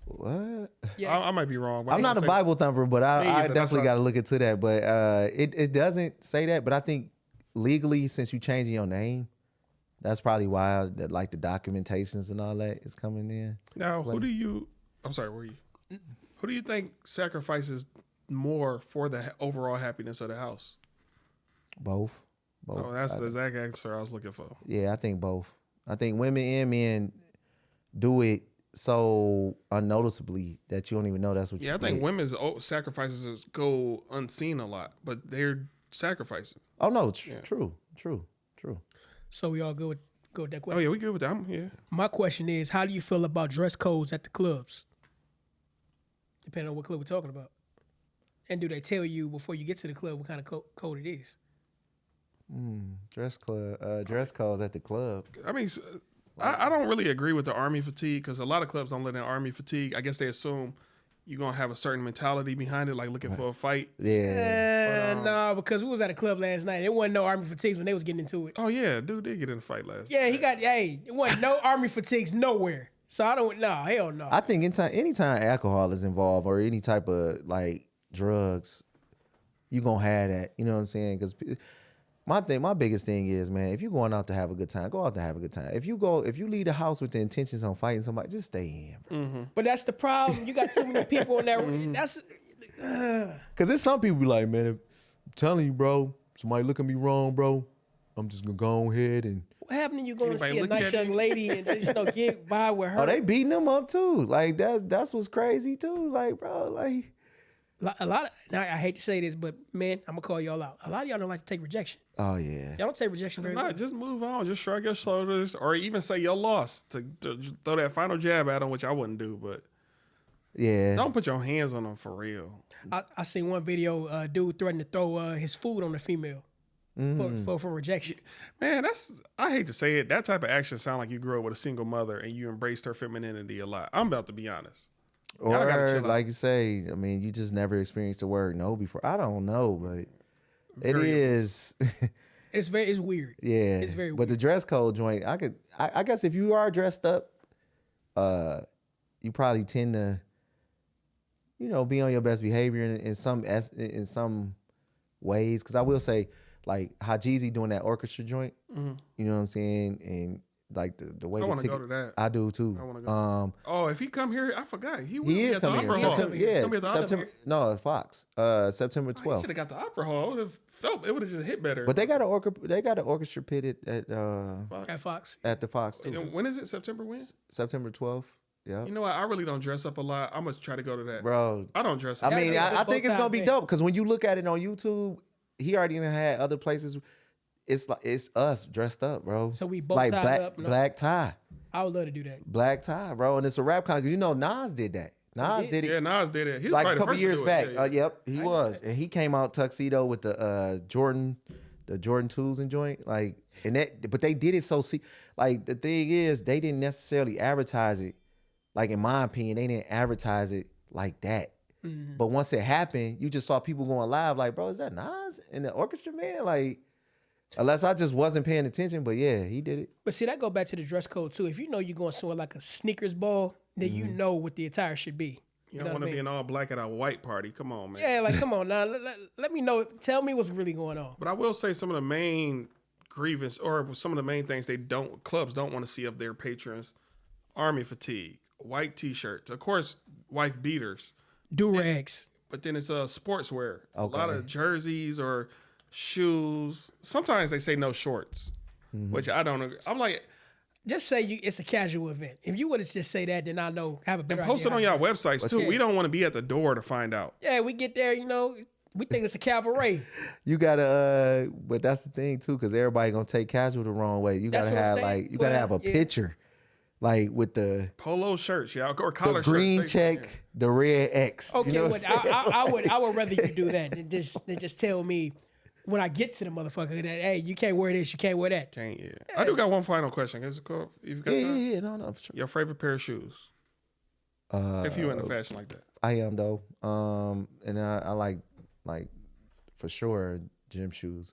What? Yes. I might be wrong. But I'm not a Bible thumper, but I either, definitely got to look into that. But it doesn't say that. But I think legally, since you changing your name, that's probably why like the documentations and all that is coming in. Now, who do you? I'm sorry, were you? Who do you think sacrifices more for the overall happiness of the house? Both. Oh, that's the exact answer I was looking for. Yeah, I think both. I think women and men do it so unnoticeably that you don't even know that's what Yeah, I think women's sacrifices go unseen a lot, but they're sacrificing. Oh no, true. So we all go with that Oh question. yeah, we good with that. Yeah. My question is, how do you feel about dress codes at the clubs? Depending on what club we're talking about. And do they tell you before you get to the club what kind of code it is? Dress codes at the club. I mean, I don't really agree with the army fatigue because a lot of clubs don't let in army fatigue. I guess they assume you're going to have a certain mentality behind it, like looking for a fight. Yeah. No, because we was at a club last night. There wasn't no army fatigues when they was getting into it. Oh, yeah. Dude did get in a fight last Yeah, it wasn't no army fatigues nowhere. So hell no. I think anytime alcohol is involved or any type of like drugs, you gonna have that. You know what I'm saying? Because my biggest thing is, man, if you're going out to have a good time, go out to have a good time. If you leave the house with the intentions on fighting somebody, just stay in, bro. Mm-hmm. But that's the problem. You got too many people in there. That's Because there's some people be like, man, I'm telling you, bro, somebody look at me wrong, bro, I'm just gonna go ahead and. what happened to you going to Anybody see a look nice at young you? lady and just get by with her? Oh, they beating them up too. Like that's what's crazy too. Like, bro, like. A lot of, now I hate to say this, but man, I'm gonna call y'all out. A lot of y'all don't like to take rejection. Oh yeah. Y'all don't take rejection very Not well. just move on, just shrug your shoulders, or even say your loss to throw that final jab at them, which I wouldn't do. But Yeah. don't put your hands on them for real. I seen one video, dude threatened to throw his food on the female for rejection. Man, I hate to say it, that type of action sound like you grew up with a single mother and you embraced her femininity a lot. I'm about to be honest. Y'all gotta Or chill out. like you say, I mean, you just never experienced the word no before. I don't know, but it Very- is. It's weird. Yeah. It's very But the dress code joint, I guess if you are dressed up, you probably tend to, be on your best behavior in some ways. Because I will say, like how Jeezy doing that orchestra joint, you know what I'm saying, and like the way I the want to go ticket- to that. I do too. I wanna go. Oh, if he come here, I forgot. He will He be is at the coming Opera here. Hall. September, He'll yeah, be at the Opera September. Hall. No, Fox. September He 12th. should have got the Opera Hall. It would have felt. It would have just hit better. But they got an orchestra pitted at At Fox. the Fox too. And when is it? September when? September 12th. Yeah. You know what? I really don't dress up a lot. I'm gonna try to go to that. Bro, I don't dress up. I mean, Yeah, I think it's bow gonna tie be thing. dope because when you look at it on YouTube, he already done had other places. It's like it's us dressed up, bro. So we both like tied up, no? black tie, I would love to do that. black tie, bro. And it's a rap con. Cause Nas did that. Nas did it Yeah, Nas did it. He was like probably a the couple first to years do it. back. Yeah, yeah. Yep, he was, and he came out tuxedo with the Jordan 2s and joint, like, and that. But they did it so like the thing is, they didn't necessarily advertise it. Like in my opinion, they didn't advertise it like that. But once it happened, you just saw people going live, like, bro, is that Nas in the orchestra, man? Like, unless I just wasn't paying attention, but yeah, he did it. But see, that go back to the dress code too. If you know you're going somewhere like a sneakers ball, then you know what the attire should be. You know don't want what I to be mean? an all black at a white party. Come on, man. Yeah, like come on now, let me know. Tell me what's really going on. But I will say some of the main grievance or some of the main things clubs don't want to see of their patrons: army fatigue, white T-shirts, of course, wife beaters. Do rags. But then it's sportswear. A Okay. lot of jerseys or shoes. Sometimes they say no shorts, which I don't agree. I'm like, Just say it's a casual event. If you would have just say that, then I know have a better post it idea on how y'all to dress. websites too. Yeah. We don't want to be at the door to find out. Yeah, we get there, we think it's a cavalry. You gotta, but that's the thing too, because everybody gonna take casual the wrong way. You That's gotta what I'm have saying. like, you gotta Well, have a yeah. picture, like with the Polo shirts, yeah, or collar green shirts. check, the red X. Okay, you know well, what I'm saying? I would rather you do that than just tell me when I get to the motherfucker that hey, you can't wear this, you can't wear that. Can't, yeah. I do got one final question. Is it cool? You've got time? Yeah, no, for sure. Your favorite pair of shoes? If you into fashion like that. I am though, and I like for sure gym shoes.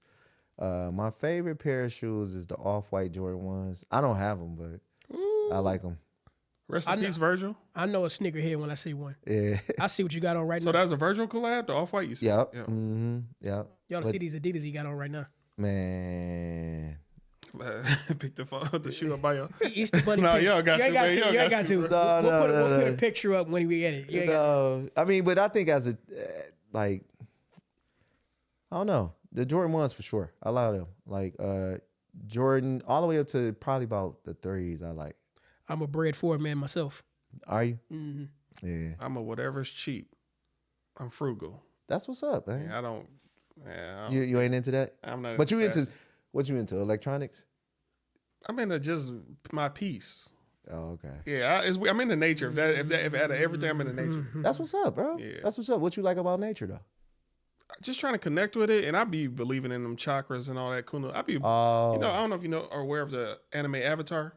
My favorite pair of shoes is the off-white Jordan ones. I don't have them, but Ooh. I like them. Rest in peace, Virgil. I know a sneakerhead when I see one. Yeah. I see what you got on right So now. that's a Virgil collab, the off-white you said? Yep. Yeah. Mm-hmm. Yep. Y'all But, see these Adidas he got on right now. man. Pick the phone, the shoe up by your. Easter Bunny. No, pic. y'all got you ain't to, got man. to. Y'all You ain't got got to, to. bro. We'll put a picture up when we edit. You ain't got I mean, but I think as a like, I don't know, the Jordan ones for sure. I love them. Like Jordan, all the way up to probably about the 3s. I like. I'm a bread forward man myself. Are you? Mm-hmm. Yeah. I'm a whatever's cheap. I'm frugal. That's what's up, man. Yeah, I don't. You ain't into that? I'm not. But you into into what you into? Electronics? I'm into just my peace. Oh, okay. Yeah, I'm into nature. If out of everything, I'm into nature. That's what's up, bro. Yeah. That's what's up. What you like about nature, though? Just trying to connect with it, and I be believing in them chakras and all that cool. I be, Oh, I don't know if you know or aware of the anime Avatar,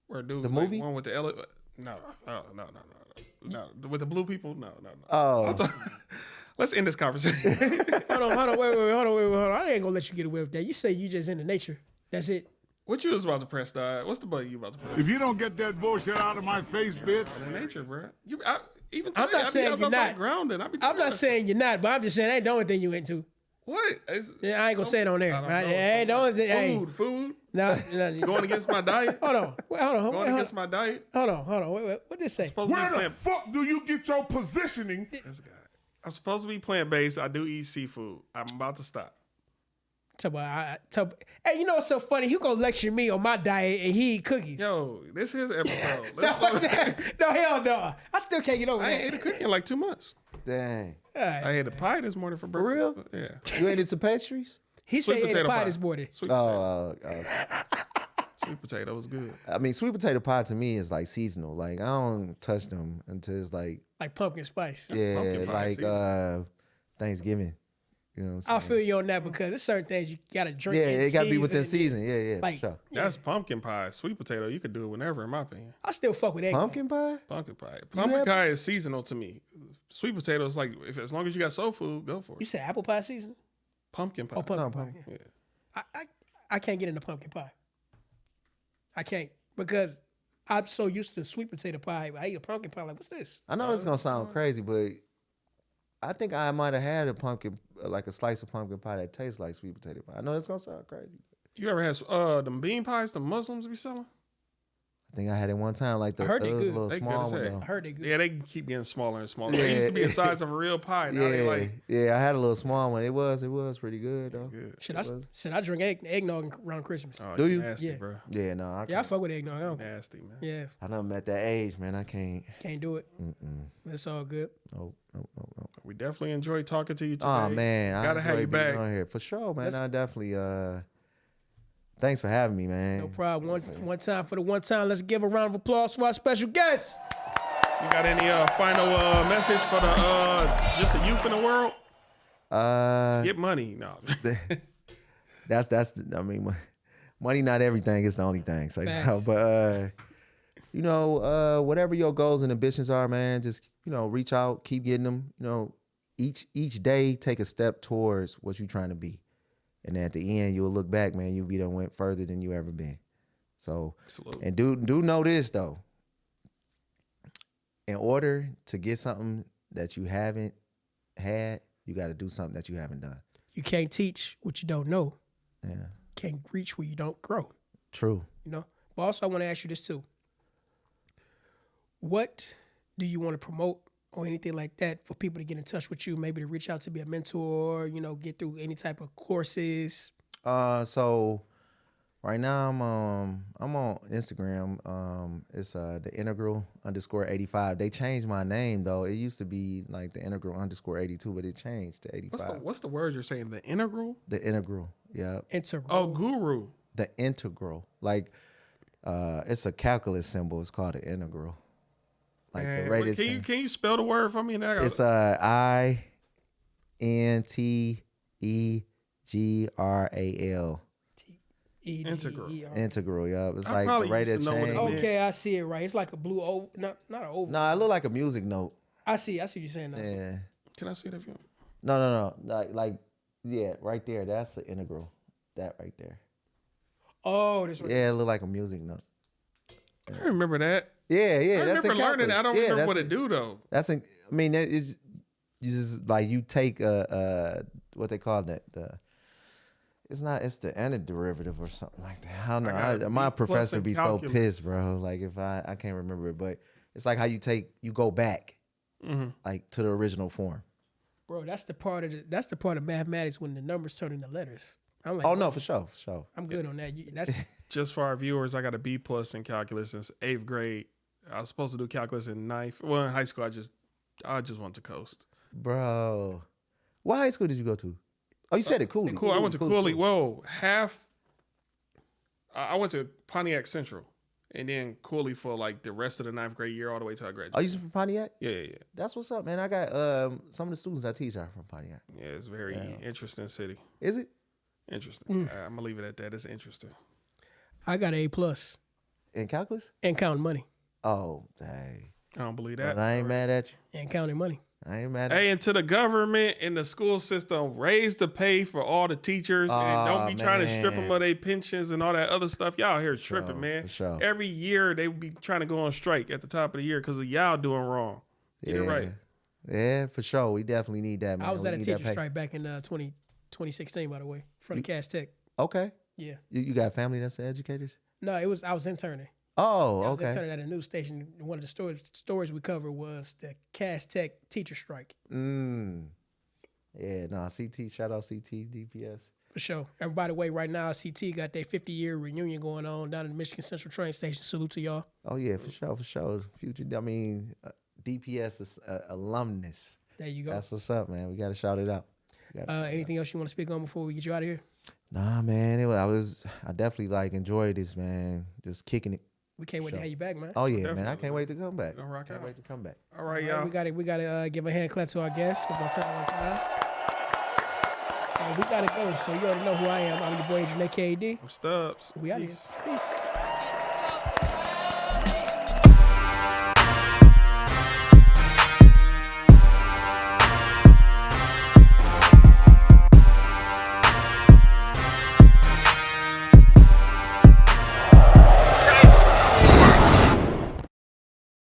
where dude, The like, movie? one with the no, with the blue people, no. oh, Let's end this conversation. Hold on, wait. I ain't gonna let you get away with that. You say you just into nature. That's it. What you was about to press, dog? What's the button you about to press? If you don't get that bullshit out of my face, bitch. In nature, bro. Even I'm today, not saying I was you're outside not. grounded. I'm not saying you're not, but I'm just saying that ain't the only thing you into. What? Yeah, I ain't gonna say it on there. I don't Right? know. Ain't the only thing. Food. No. Going against my diet. Hold on. Going against my diet. Hold on. Wait. What did it say? Supposed to be Where the plant. fuck do you get your positioning? This guy. I'm supposed to be plant-based. I do eat seafood. I'm about to stop. Hey, you know what's so funny? He gonna lecture me on my diet and he eat cookies. Yo, this is episode. No, hell no. I still can't get over I that. ain't ate a cookie in like 2 months. dang. All right. I ate a pie this morning for breakfast. real? Yeah. You ain't into pastries? He said Sweet he ate a potato pie pie this morning. Sweet potato. Oh, Sweet potato was good. I mean, sweet potato pie to me is like seasonal. Like I don't touch them until it's like Like pumpkin spice. pumpkin pie like season. Thanksgiving. You know what I'm saying? I'll feel you on that because there's certain things you gotta drink. Yeah, in it got to be within season. season. Yeah, Like, for sure. That's pumpkin pie. Sweet potato, you could do it whenever, in my opinion. I still fuck with egg. Pumpkin pie? Pumpkin pie. Pumpkin have- pie is seasonal to me. Sweet potato is like, as long as you got soul food, go for You it. said apple pie season? Pumpkin pie. Oh, pumpkin No, pie. pumpkin. Yeah. I can't get into pumpkin pie. I can't because I'm so used to sweet potato pie. I eat a pumpkin pie. Like, what's this? I know it's gonna sound crazy, but I think I might have had a pumpkin, like a slice of pumpkin pie that tastes like sweet potato pie. I know it's gonna sound crazy. You ever had them bean pies the Muslims be selling? I think I had it one time, like the I heard they it was good. a little They good small as one heck. though. I heard they good. Yeah, they keep getting smaller and smaller. They used to be the size of a real pie. Now they like Yeah, I had a little small one. It was pretty good though. good. Shit, I drink eggnog around Christmas. Oh, Do you? Nasty, Yeah. bro. Yeah, no, I Yeah, I can't. fuck with eggnog. I don't, Nasty, man. yeah, I done at that age, man. I can't. can't do it. That's all good. Nope. We definitely enjoy talking to you today. Oh man, Gotta I have you enjoy being back. on here for sure, man. I definitely. Thanks for having me, man. No problem. One time for the one time. Let's give a round of applause for our special guest. You got any final message for the just the youth in the world? Get money. No. That's. I mean, money not everything. It's the only thing. So, Facts. but whatever your goals and ambitions are, man, just reach out, keep getting them. Each day take a step towards what you're trying to be, and at the end you'll look back, man. You'll be done went further than you ever been. So, Absolutely. and do know this though. In order to get something that you haven't had, you got to do something that you haven't done. You can't teach what you don't know. Yeah, Can't reach where you don't grow. true. But also, I want to ask you this too. What do you want to promote or anything like that for people to get in touch with you? Maybe to reach out to be a mentor. Get through any type of courses. So right now I'm on Instagram. It's the integral_85. They changed my name though. It used to be like the integral_82, but it changed to 85. What's the word you're saying? The integral? The integral, yeah. Integral. Oh, guru. The integral, like it's a calculus symbol. It's called an integral. Like Man, the rate wait, is. can you spell the word for me? It's INTEGRAL. Integral. Integral, yeah. It's I like the probably rate used has to know what it changed. meant. Okay, I see it right. It's like a blue oval. Not an oval. No, it look like a music note. I see what you're saying now. Yeah. Can I see that? No. Like, yeah, right there. That's the integral. That right there. Oh, this right. Yeah, it look like a music note. I remember that. Yeah. I That's remember in learning it. I don't calculus. remember that's what in- it do though. That's in. I mean, it's you just like you take what they call that. It's not. It's the antiderivative or something like that. I don't know. got a My B plus professor in be so calculus. pissed, bro. Like if I can't remember it, but it's like how you go back, like to the original form. Bro, that's the part of mathematics when the numbers turn into letters. I'm like, Oh no, for sure. I'm good on that. That's Just for our viewers, I got a B plus in calculus since 8th grade. I was supposed to do calculus in 9th. Well, in high school, I just want to coast. Bro. What high school did you go to? Oh, you said it, Cooley. Cool. I went to Cooley. Whoa, I went to Pontiac Central, and then Cooley for like the rest of the 9th grade year, all the way till I graduated. Oh, you from Pontiac? Yeah. That's what's up, man. I got some of the students I teach are from Pontiac. Yeah, it's a very interesting city. Is it? Interesting. I'm gonna leave it at that. It's interesting. I got an A+ In calculus? and counting money. Oh, dang. I don't believe that. Well, I ain't mad at you. And counting money. I ain't mad at Hey, and to the government and the school system, raise the pay for all the teachers, and don't be trying to strip them of their pensions and all that other stuff. Y'all here tripping, man. For sure. Every year they would be trying to go on strike at the top of the year because of y'all doing wrong. Get it right. Yeah, for sure. We definitely need that, man. I was We at a need that teacher pay. strike back in 2016, by the way, from Cass Tech. Okay. Yeah. You got family that's educators? No, I was interning. Oh, I was okay. interning at a news station. One of the stories we covered was the Cass Tech teacher strike. Yeah, no, CT, shout out CT, DPS. For sure. And by the way, right now, CT got their 50-year reunion going on down in the Michigan Central train station. Salute to y'all. Oh, yeah, for sure. Future, DPS is alumnus. There you go. That's what's up, man. We got to shout it out. Anything else you want to speak on before we get you out of here? Nah, man, I definitely enjoyed this, man. Just kicking it. We can't wait to have you back, man. Oh, yeah, man. I can't wait to come back. Gonna rock Can't out. wait to come back. All right, All y'all. right, we gotta give a hand clap to our guests. One time. We gotta go. So you already know who I am. I'm your boy Adrian, AKD. I'm Stubbs. We out here. Peace. Peace.